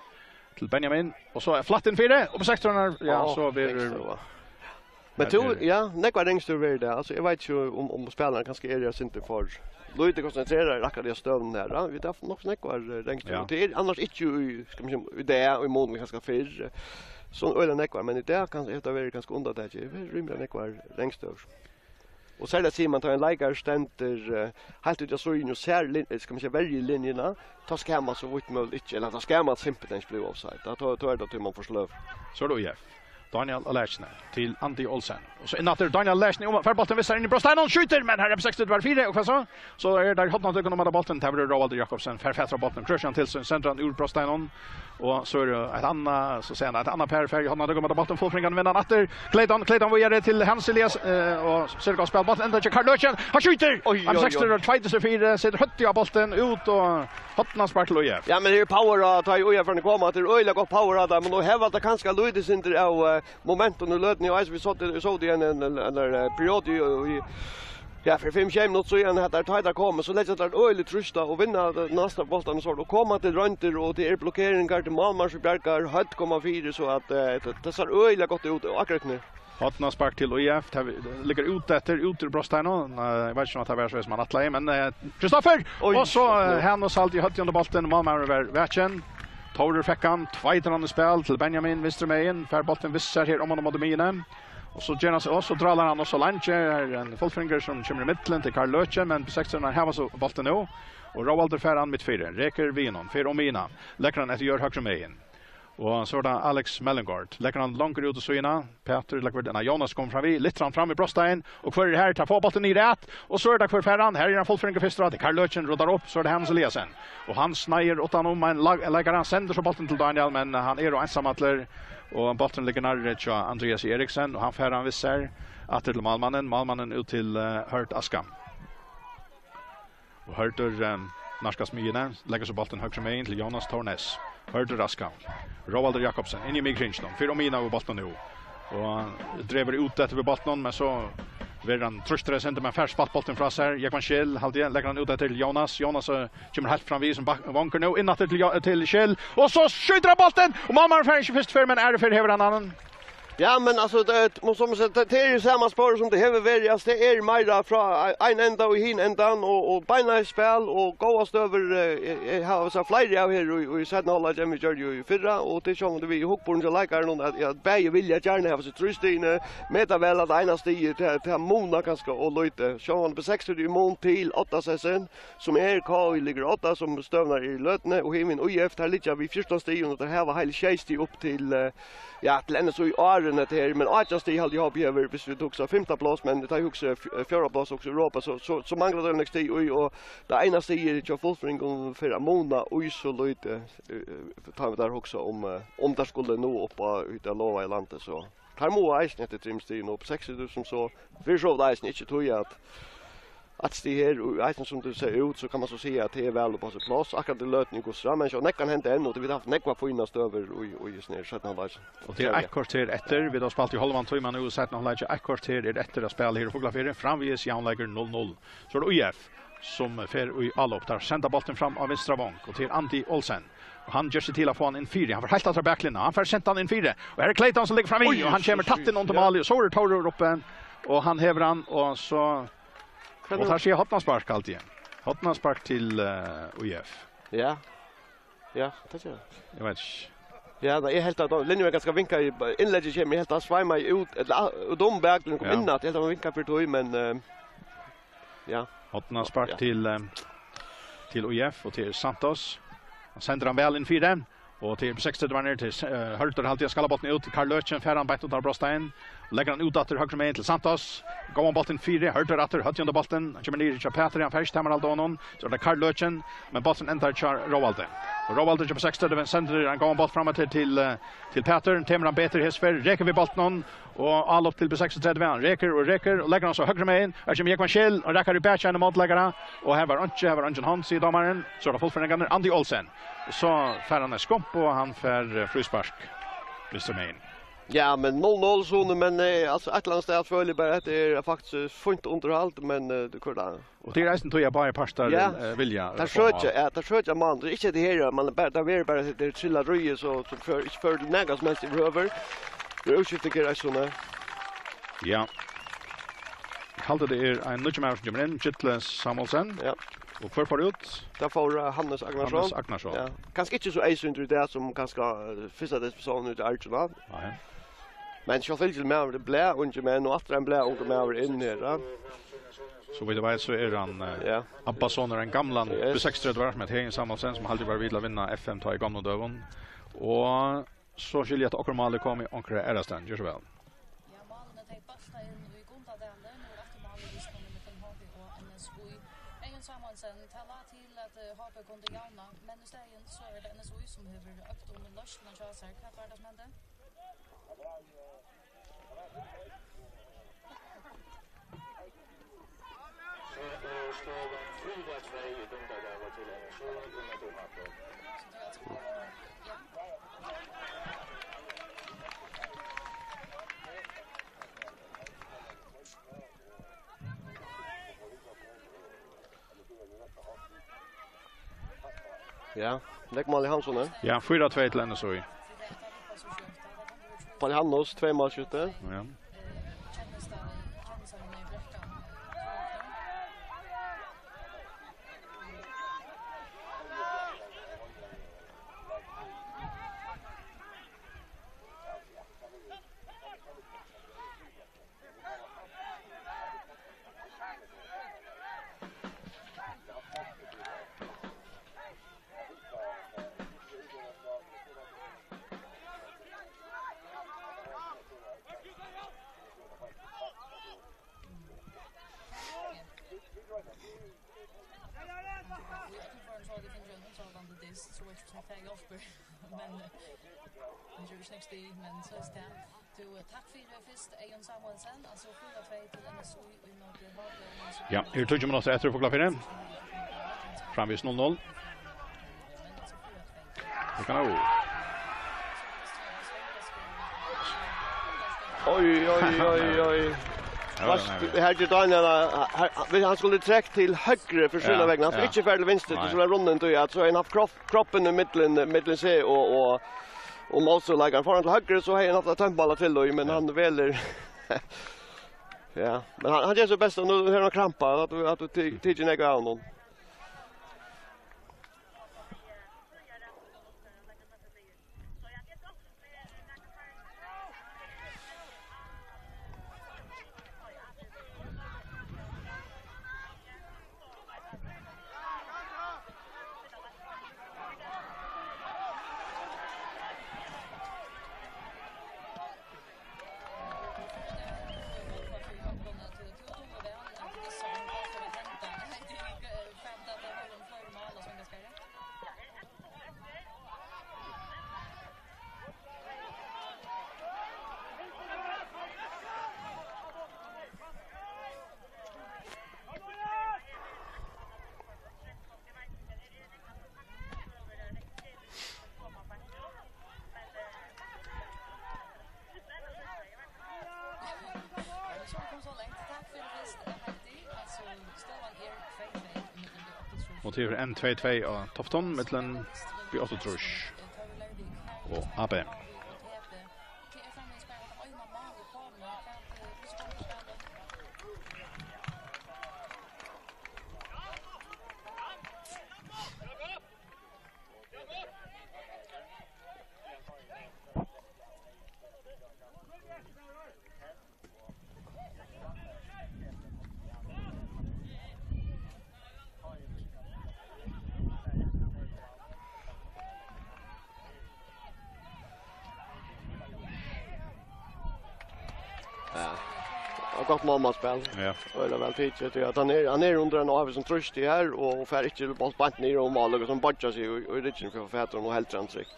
till Benjamin, och så är flatten 4, och på 16 ja, så blir men ja, nekvar längst över det. Alltså jag vet ju om spelarna kanske är det inte för lite koncentrerade rackar det stövn där. Vi har nog nekvar längst över. Det är annars inte ska man säga det och i mån ganska för så öle nekvar, men det kan det vara ganska undantaget. Det är rymligt nekvar längst över. Och så där ser man tar en lägger ständer helt ut jag så in och ser ska man säga väldigt linjerna. Ta skämma så vitt möjligt eller ta skämma simpelt ens blir offside. Då tar det att man får slöv. Så då IF. Daniel Alesne till Andy Olsen. Och så innatter Daniel Alesne om för bollen visar in i Brostheinon skjuter, men här är på 60 var 4 och vad så? Så är där Hotland kommer med bollen till Roald Jakobsen förfättra bollen Christian Tilson centran ur Brostheinon. Och så är det ett annat så säger han ett annat perfekt han hade kommit med bollen Folfringaren vinner natter. Clayton var det till Hans Elias och Sergio spelar bollen ända till Karl Löchen. Han skjuter. Han 60 och 24 sätter hötte av bollen ut och Hotland sparkar Ojef. Ja, men det är power att ta Ojef från komma till öjla gott power att men då hävda det kanske Luides inte av momentum och lödning och vi så det en period i ja, för 5 minuter så igen att tajta kommer så lägger det öjligt trusta och vinna nästa bollen så då kommer till rönter och det är blockeringar till Malmar så Bjergar 1,4 så att det ser öjla gott ut akkurat nu. Hotna spark till OIF, ligger ut ur Brostheinon. Jag vet inte om det var så som man attlar men Kristoffer! Och så Hannes alltid hötte under bollen, Malmar över vätchen. Taurer fick han, tvajtrande spel till Benjamin Wistermeyen, för bollen vissar här om honom och Dominen. Och så gärna så också drar han också Lanche, en Folfringer som kommer i mitten till Karl Löchen, men på 16 här var så bollen nu. Och Roald för han mitt 4, räcker Vinon, för Omina, lägger han efter gör högre med och så där Alex Mellengård lägger han långt ut och så ina Peter lägger den Jonas kommer fram vi lite fram i Brostein och för det här tar på bollen i rätt och så är det för färran här är en Folfringer första till Karl Löchen rodar upp så är det Hans Eliasen och han snider åt honom en lägger han sänder så bollen till Daniel men han är då ensam attler och bollen ligger nära till Andreas Eriksen och han färran visar att till Malmannen ut till Hurt Askam och Hurter Narskas Myene lägger så bollen högre med in till Jonas Tornes Hurter Askam Roald Jakobsen in i mig kring dem för Omina och bollen nu och driver ut efter bollen men så Verran trustre sender man färd spaltbolten fra seg. Jekvan Kjell, halvdje, legger han ut til Jonas. Jonas kommer helt fram vi som vanker nå, innatt til Kjell. Og så skjuter han bolten! Og Malmar färd ikke først før, men det for hever han annan. Ja, men alltså det är ju samma spår som det häver värjas. Det är mer från en ända och hin ändan och beina i spel och gåast över har så flera av här och i sätten hålla Jimmy Jordi i förra och det som det vi hoppborn så likar någon att bäge vilja gärna ha så trustine meta väl att ena stig till Mona ganska och lite. Så han på 60 i mån till 8 säsong som är Kai ligger 8 som stövnar i lötne och himin och efter lite vi första stigen och det här var hela 60 upp till ja, till ända så i åren det här men att just i hade jag över hvis vi tog så 5:e plats men det tar ju också 4:e plats också i Europa så manglar det nästa tid och det ena stiger ju fullfring för Mona och så lite tar vi där också om där skulle nå upp utav lova i landet så tar må isen efter trimstien upp 60 som så vi så där isen inte tror jag att det här isen som du ser ut så kan man så säga att det är väl på sin plats akkurat det lötning går fram men så näckan hänt ännu det vi har haft näckva finast över och just ner sätta han och det är ett kvarter efter vi då spalt i halvan timme nu sätta han lägger ett kvarter efter att spela här i Fuglafjärden framvis Jan lägger 0-0 så det UF som fer i allop där sända bollen fram av vänstra vank och till Andy Olsen och han gör sig till att få han in 4 han får helt att backlinjen han får sända han in 4 och här är Clayton som ligger fram i och han kommer tatt in till Mali och så är det Toro uppe och han häver han och så och tar sig hotnarspark alltid igen. Hotnarspark till UF. Ja. Ja, det är jag vet. Ja, det är helt att linjen är ganska vinka i inlägget kommer helt att svämma ut eller de backen kommer in att helt att vinka för tog men ja. Hotnarspark till UF och till Santos. Han sänder han väl in 4 och till 60 var ner till Hölter alltid skalla bollen ut till Karl Löchen för han bättre tar Brostein. Lägger han ut åter höger med till Santos. Går han bollen 4, Hölter åter, högt under bollen. Kommer ner till Peter han först stämmer Aldonon. Så det Karl Löchen men bollen ändrar till Rovalde. Och Rovalde på 60 den sänder han går boll framåt till Peter. Tämmer han bättre häsfer. Räcker vi bollen och all upp till 36 han räcker och lägger han så höger med in. Är Jekvan Kjell och räcker i batchen mot läggarna och här var Ungen Hans i domaren. Så det fullföljande Andy Olsen. Så får han skomp och han får frispark. Mr. Main. Ja, men 0-0 så men alltså ett land ställt för bara att det är faktiskt fint underhåll men det kunde. Och det är resten tror jag bara pastar vilja. Det sköter man det inte det här man bara det chilla röje så för nägas mest i över. Det är också tycker jag så ja. Halde det är en nutch match kommer in Kittle Samuelsen. Ja. Och för på ut. Där får Hannes Agnarsson. Ja. Kanske inte så ace under det som kanske fissa det person ut Arsenal. Nej. Men så vill med det blä och men och efter en blä och med in här. Så vid det var så är han Abbasson är en gamlan på 60 år med Henning Samuelsen som alltid var vidla vinna FM ta i gamla dövon. Och så skulle jag att Okromale kom i Ankara Erastan. Gör så väl. Samuelsen talar till att Harper kunde jauna, men istället så är det NSOI som behöver öppna under lösningen och köra kvart var det som hände. Ja, lägg mål i Hansson. Ja, 4-2 till NSOI. Paul Hannos 2 mål skjuter. Ja. Men så är det du tack för det först Ejon Samuelsen alltså 4-2 till NSOI i Norge. Ja, det är 20 minuter efter Fuglafjärden. Framvis 0-0. Det kan Oj. Fast här till Daniel han skulle träcka till högre för sina vägnar. Han skulle inte färdig vänster till så runden då att så en haft kroppen i mitten C och måste lägga föran till högre så har han haft tempballa till då men han väljer ja, men han gör så bäst nu har han krampa att du tiger ner honom. Och till N22 och Tofton mellan B8 och AB. Gott målmanspel. Ja. Eller väl tidigt att han är under en av som tröst i här och får inte boll bant ner och mål och som badjar sig och richen för fötter och helt transikt.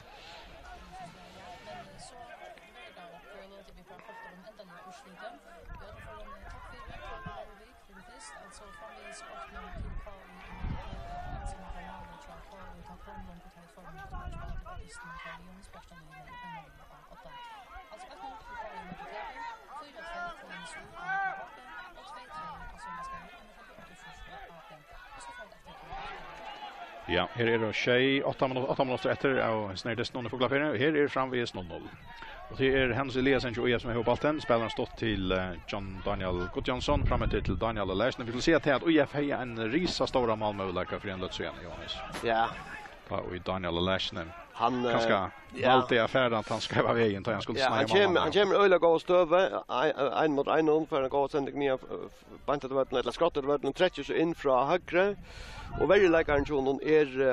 Ja, här är det tjej 8 minuter efter och snärdes någon för Glafjärden. Här är framvis 0-0. Och det är Hans Eliasson som är med bollen. Spelaren stått till John Daniel Gudjonsson framåt till Daniel Larsson. Vi vill se att UIF har en risa stora målmöjlighet för en Lutsjön, Johannes. Ja. Och Daniel Larsson. Han ganska alltid affär att han ska vara vägen till han skulle snäva. Han kommer öle gå stöve en mot en för en gå sändning ner bantet vart eller skottet vart den 30 så in från högre. Och väldigt läkaren Jonon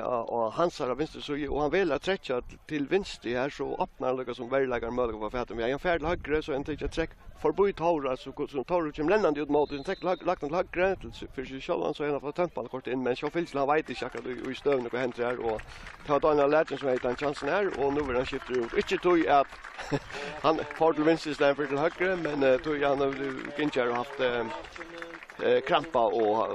och hans har vänster så och han vill att träcka till vänster här så öppnar det som väldigt läkaren möjlighet för att jag är färdig högre så inte jag träck förbi Taura så som Taura som lännande ut mot den träck lagt den högre för sig själv så en av tempal kort in men så finns det vet inte akkurat i stövn och hänt här och ta Daniel Larsson som heter en chansen här och nu vill han skifta ut. Inte tog att han får till vänster istället för till högre men tog han inte har haft krampa och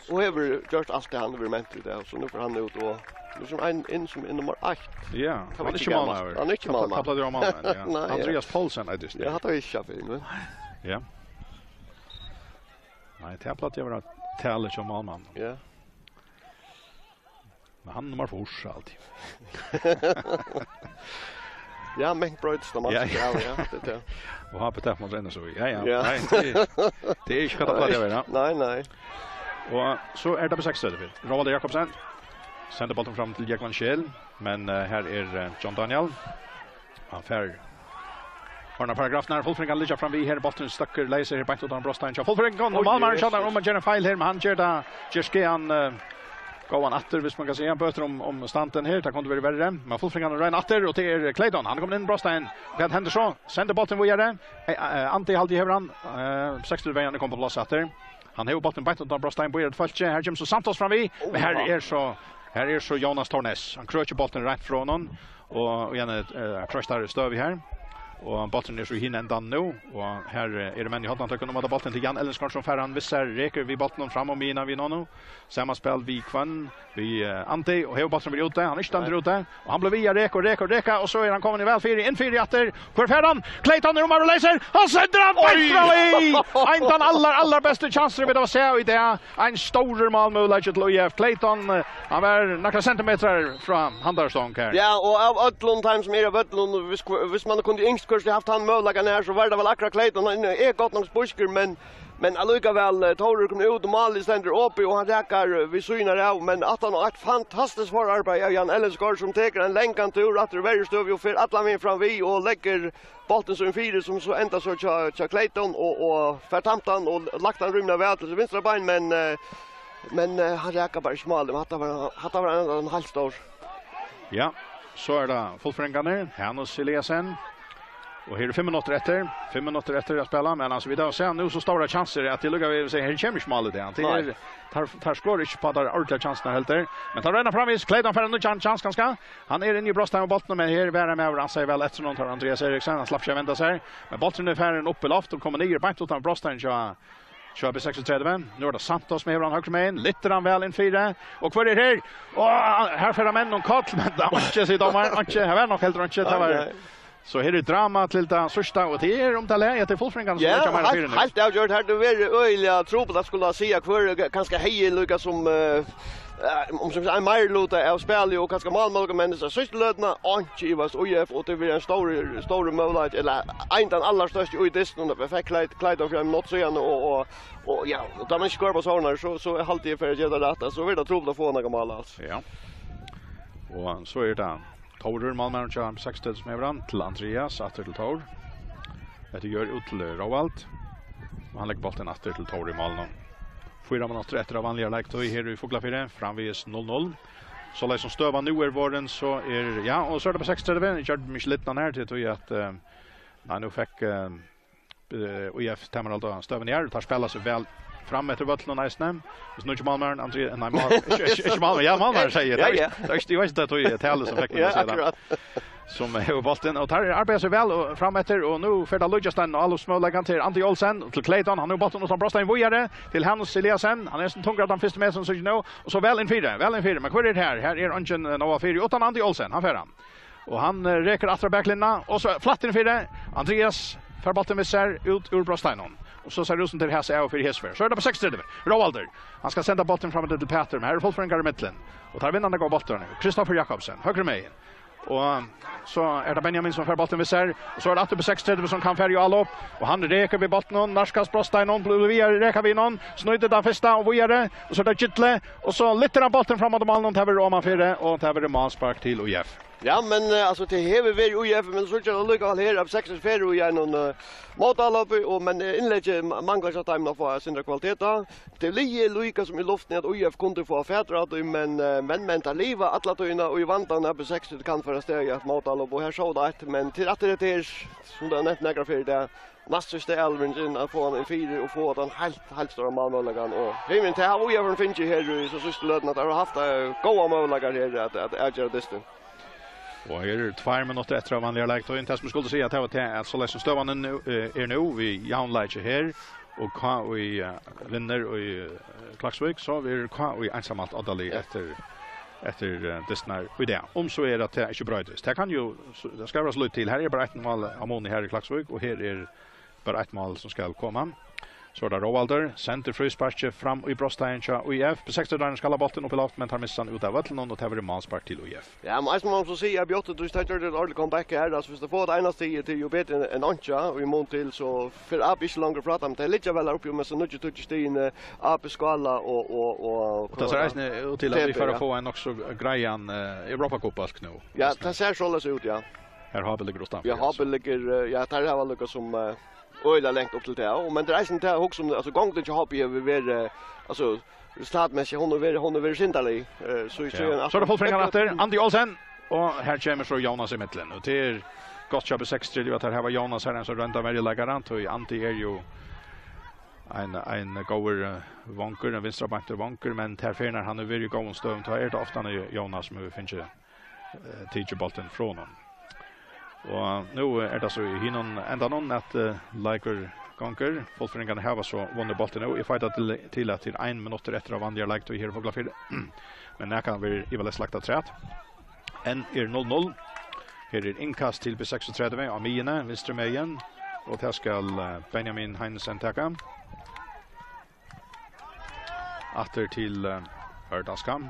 har gjort allt det han vill ment det så nu får han ut och nu som en som är nummer 8. Ja, han är inte mal. Han är inte mal. Tapplade de mal. Ja. Andreas Paulsen är just det. Jag hade ju chefin men. Ja. Nej, tappat jag var tälle som malman. Ja. Men han nummer 4 alltid. Ja, men bröds de alltså ja, det. Och har på mot ända så. Ja. Nej, det är inte katastrof det va? Nej. Och så är det på 6 stöd. Roald Jakobsen sänder bollen fram till Jackman Schell, men här är John Daniel. Han fär Hörna paragrafen här fullfringan ligger fram vi här bollen stackar läser här på utan Brostein. Fullfringan och Malmar chatta om en file här men han gör det Jeskean gå an åter hvis man kan säga böter om stanten här där kunde vara värre. Men fullfringan och åter och det är Clayton. Han kommer in Brostein. Vad händer så? Sänder bollen vidare. Antti haldi här han 60 vägen kommer på plats åter. Han har bollen på utan Brostein på det fallet här kommer så Santos fram vi. Men här är så Jonas Tornes. Han kröcher bollen rätt från honom och igen kröstar stöv här. och bollen är så hinner ända nu och här är det män i hottan att kunna mata bollen till Jan Ellensgaard som färran visser reker vi bollen fram och mina vi nu samma spel vi kvann vi Ante och hela bollen blir ute han är ständer ute och han blir via reka och så är han kommer i väl fyra in fyra åter för färran Clayton Romar och läser han sätter han bättre en av allra bästa chanser vi då ser i det en stor målmöjlighet till UF Clayton han var några centimeter från Handarsson här. Ja, och av Ötlund times som är av Ötlund hvis man kunde yngst kurse haft han möjligheten här så var det väl akkurat Clayton han är gott nog spusker men allikevel Torur kommer ut och Mali ständer uppe och han räcker vi synar av men att han har ett fantastiskt förarbete av Jan Ellensgaard som tar en länkan tur att det väljer stöv och för alla med fram vi och lägger bollen som en fyra som så ända så tja Clayton och förtamtan och lagt han rymna väl till vänstra ben men han räcker bara smal det var en halv stor. Ja, så är det fullföringarna Hannes Eliasen. Och här är 5 minuter efter att spela men alltså vi då ser nu så stora chanser att det luggar vi säger här kommer smal det han tar skor inte på där ordentliga chanserna helt där men tar rena framis Clayton för en chans ganska han är inne i bröstet med bollen men här är med han säger väl efter någon tar Andreas Eriksson han slapp sig vända sig men bollen är färren upp i loft och kommer ner på utan brösten kör på 36 nu är det Santos med han höger med in lite han väl in 4 och kvar är här och här för män och kall men det inte så de inte har nog helt rätt det var så här är drama till det första och det är om det är till fullfringan som jag kommer fyra nu. Helt avgjort här det var öliga trubbel att skulle säga kvar ganska hej lucka som om som en mer låta av spel och ganska målmål men så sista lödna och i was UF och det blir en stor möjlighet eller en den allra största i distan och perfekt Clayton från not så igen och ja och då man skor på såna så är alltid för att göra det så vill det trubbel att få några mål alltså. Ja. Och så är det Torur Malmö och 60 som är brand till Andreas åter till Tor. Det gör ut till Roald. Han lägger bollen åter till Tor i Malmö. 4 minuter efter av vanliga läge då här i Foglafire framvis 0-0. Så läs som stöva nu är våren så är ja och så är det på 60 det jag mig lite när till att nu fick UF Tamarald och stöven här tar spela så väl fram efter vattnet och nästan. Så nu kommer Malmö Andreas nej Malmö ja Malmö säger det. Det är inte att det är talet som fick mig sedan. Som är bollen och tar arbetar så väl och fram efter och nu för det Lujasten och alla småläggan till Antti Olsen till Clayton han har bollen och så bröstar in vidare till Hannes Eliasen han är nästan tungare den första med som så nu och så väl in fyra men kvar är det här är Anchen Nova 4 utan Antti Olsen han färran och han räcker åter backlinna och så flatt in fyra Andreas för bollen med ser ut ur bröstan och så ser det ut som till här så för Hesver så är det på 60 Roalder han ska sända bollen fram till Peter men här är fullföringar i mitten och tar vinnande går bollen Kristoffer Jakobsen höger med och så är det Benjamin som för bollen vid ser och så är det åter på 60 som kan färja all upp och han räker vid bollen och Narskas bröstar någon blir vi räker vi någon snöjde där första och vidare och så där Kittle och så lyfter han bollen framåt mål någon tar Roman fyra och tar målspark till UF. Ja, men alltså det häver vi UF men så tror jag lycka här av 64 och jag någon målalopp och men inlägg manglar så time för sin kvalitet. Det blir Luika som i luften att UF kunde få färdrat men ta leva alla tyna och i vantan på 60 kan för steg att målalopp och här så där men till att det är som det nämnt några för det nästa Elvin att få en 4 och få den helt stora målmöjligheten och hemmen till har UF finns ju här så sista lödna att har haft goda möjligheter här att göra distan. Och här är 2 minuter efter av vanliga läge. Och inte som skulle säga att så läs som stövan är nu vid Jaunleitje här. Och vi vinner och i Klaxvik så vi är ensamt Adali efter dessna idé. Om så är det inte bra det. Det kan ju det ska vara slut till. Här är bara ett mål Amoni här i Klaxvik och här är bara ett mål som ska komma. Så där Roalder center frispark fram i bröstet och UF på 60 där ska bollen upp i loft men tar missan ut av vattnet och tar det målspark till UF. Ja, men som man så säger Björte du startar det ordentligt comeback här alltså för att få det ena stiget till ju bättre än Ancha och i mån till så för att inte längre prata om det lite väl upp med så mycket touchstien upp skala och det ser ut till att vi får få en också grejan Europa Cup nu. Ja, det ser så ut ja. Här har vi ligger stan. Ja, har vi ligger ja, där har vi som öjla längt upp till det och men det är inte också som alltså gång det jag har vi ver alltså startmässigt hon är väl sintalig så så det fullfringar efter Andy Olsen och här kommer så Jonas i mitten och till gott jobb 60 det här var Jonas här så ränta väldigt lägarant och Andy är ju en goer vanker en vänstra back vanker men här när han är väldigt god stöd tar det ofta när Jonas som vi finns teacher bollen från honom. Och nu är det så i hinnon ända någon att Liker gånger Folkföreningen har så vunnit bollen nu. I fighta till att till 1 minut efter av andra lag till här på Glafyr. Men när kan vi i väl slakta trät. En 0-0. Här är inkast till B36 av Mine, Vinstre Mejen. Och där ska Benjamin Heinsen tacka. Åter till Hördaskam.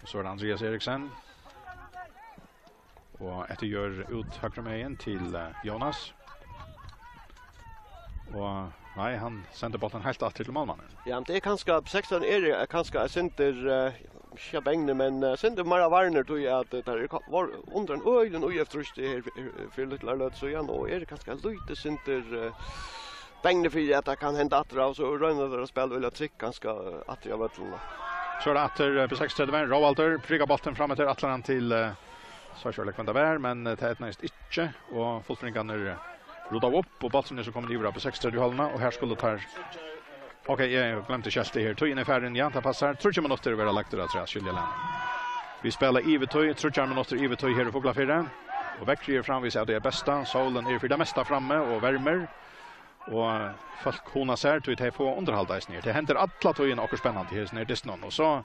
Så är det Andreas Eriksen. Och efter gör ut högra Mejen till Jonas. Och nej, han sänder bollen helt åter till målmannen. Ja, det är kanske 16 är kanske center Schabengne men center Mara Warner tror jag att det var under en ölen och efter det här för lite låt så igen och är det kanske lite center Bengne för att det kan hända att det så rönnar det spel vill jag trycka ganska att jag vet inte. Så det åter på 6:30 Rovalder pricka bollen fram till Atlan till så kör det vara men det är nästan inte och Folkföreningen rodar upp och bollen så kommer det över på 6:30 halvna och här skulle ta okej, jag glömde Chelsea här. Tog in i färden igen, det passar. 3 minuter över lagt det där skiljeland. Vi spelar Ivetøy, 3 minuter Ivetøy här i Fuglafjärden. Och Växjö framvis är det bästa. Solen är för det mesta framme och värmer. Och folk hona ser till att få underhålldas ner. Det händer alla tojen och spännande här ner Disney och så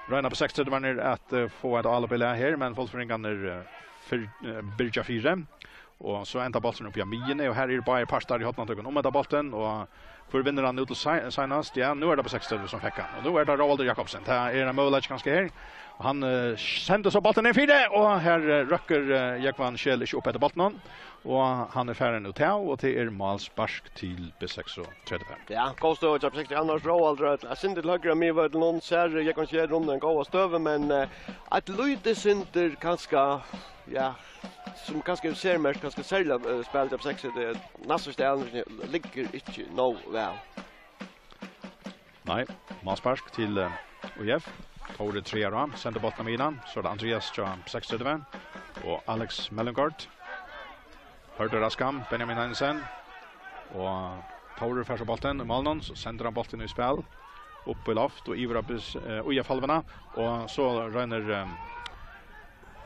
räna på 60 var ner att få ett allbela här men Folkföreningen är för Birja 4 och så ända bollen upp i Mine och här är det bara pastar i hotnatagen om den bollen och för vinner han ut till senast. Ja, nu är det på 60 som fick han. Och nu är det Roald Jakobsen. Det är en möjlighet ganska här. Och han sänder så bollen in 4 och här röcker Jakvan Kjell upp efter bollen. Och han är färdig nu till och det är målspark till B6:35. Ja, kostar ju 60 annars Roald att synda högra med vad någon ser Jakvan Kjell runt den goda stöven men att Luite synter kanske ja som kanske ser mer kanske sälja spelet på 60 det nästa ställen ligger inte no väl. Nej, målspark till UF. Tore 3 ram, sänder bollen med innan. Så det Andreas John 6:30 och Alex Mellengard. Hörde Raskam, Benjamin Hansen och Tore för bollen i målnon så sänder han bollen i spel upp i loft och Ivrabus UF halvorna och så ränner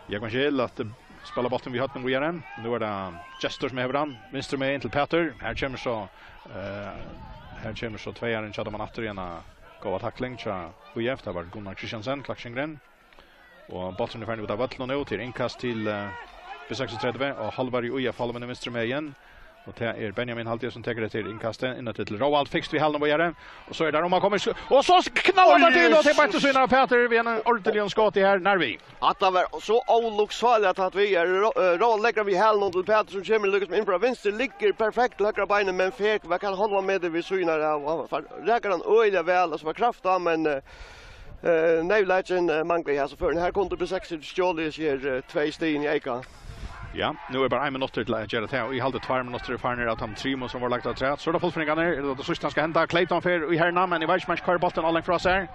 Jakon Kjell att spela bollen vi hatt med Wiaren. Nu är det Chester som hävrar han. Vinstre med in till Peter. Här kommer så tvåaren chatta man åter igen gå tackling så UF där var Gunnar Christiansen Klaxengren. Och bollen är färdig utav vattnet nu till inkast till B36 och Halvar i UF halvan i vinstre med igen. Och det är Benjamin Haltier som tar det till inkastet innan till Roald fixt vi halvan på Wiaren. Och så är det om man kommer och så knallar det till och till bättre synar Peter vi en ordentlig skott i här när vi. Att det var så olycksfallet att vi är Roald lägger vi halvan till Peter som kommer lyckas med in på vänster ligger perfekt högra benet men fek vad kan hålla med det vi synar av räcker han öliga väl alltså var kraft av men nej legend manglar här så för den här konto på 6 stjålis ger 2 steg i Eka. Ja, nu är det bara 1 minut till att göra det och i halvt 2 minuter farner att han 3 mål som var lagt av trät. Så då Folkföreningen är det sista ska hända Clayton för i här men i Weissmanns kvar bollen all från sig.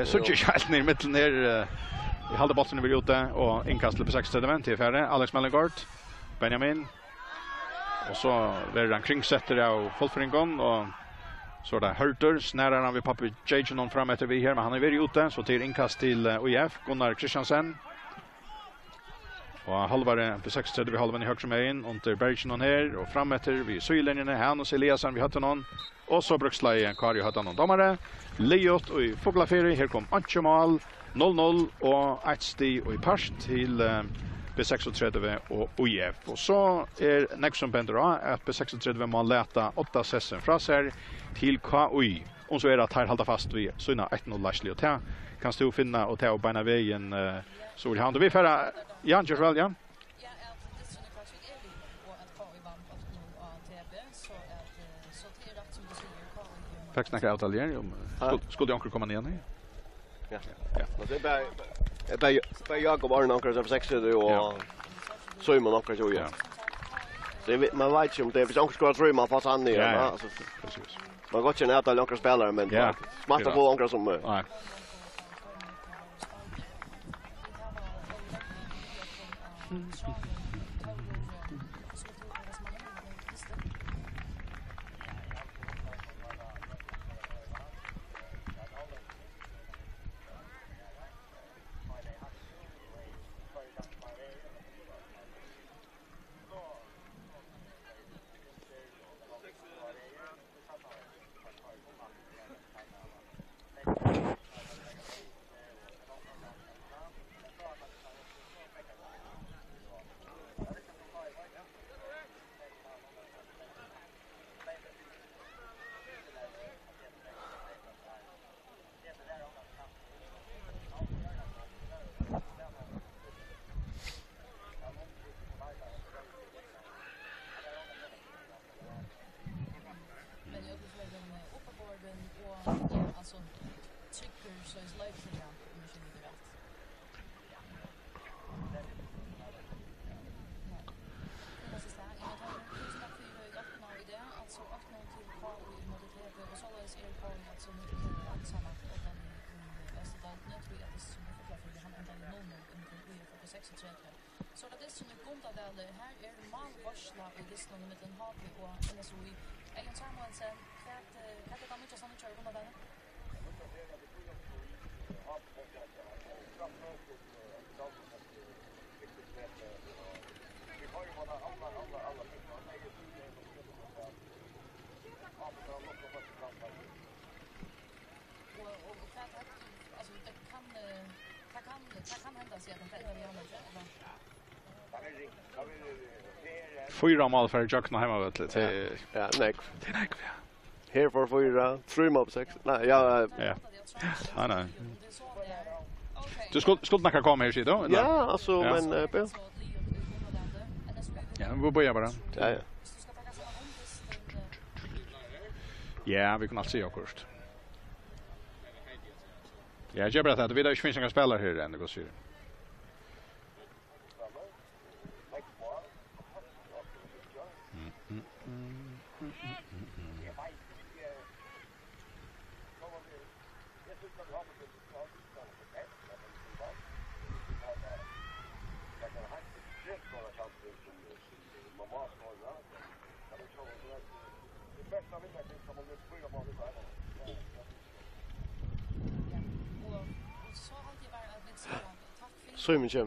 Så just helt ner mitten ner i halvt bollen vill ute och inkast till 6:30 till färre Alex Mellengard, Benjamin. Och så är det en kringsätter av Folkföreningen och så där Hurter snärar han vid pappa Jason fram efter vi här men han är väl ute så till inkast till UF Gunnar Christiansen. Och halvare på 6:30 vi halvan i högsta mejen under Bergson här och framåt vi Sjölinjen här och Eliasen vi hade någon och så Bruksleie Kari hade någon domare Leot och i Fuglafjärden här kom Anchemal 0-0 och 1 steg och i pass till B36 och UF och så är Nexon Bendera att B36 man läta 8 sessen från sig till KUI och så är det att här hålla fast vid såna 1-0 Lashley och ta kan stå finna och ta och bena vägen så vill han då vi förra Jan Josvel Jan. Ja, det är så det kanske är vi och att KUI vann 8-0 av TB så att så det är rätt som du säger KUI. Tack snacka Italien om skulle onkel komma ner. Ja. Och det är bara Jakob Arne onkel som 6 och så man onkel så ja. Det man vet ju om det är onkel ska tro man fast han ner alltså precis. Man går inte att onkel spelare men smarta på onkel som nej. Så det är som en Gundadal här är malvarsla i listan med en HP och NSOI. Egen Samuelsen, kan det damage som kör Gundadal? Det kan hända sig att det är Fyra mål för Jackson hemma vet du. Ja, nej. Det är näck. Här för 4, 3 mål på 6. Nej, ja. Ja. Nej. Du skulle knacka komma här så då? Ja, alltså men Ja, vi börjar bara. ja. Ja, vi kan alltid se akkurat. Ja, jag berättar att vi inte finns några spelare här än det går så. Så mycket.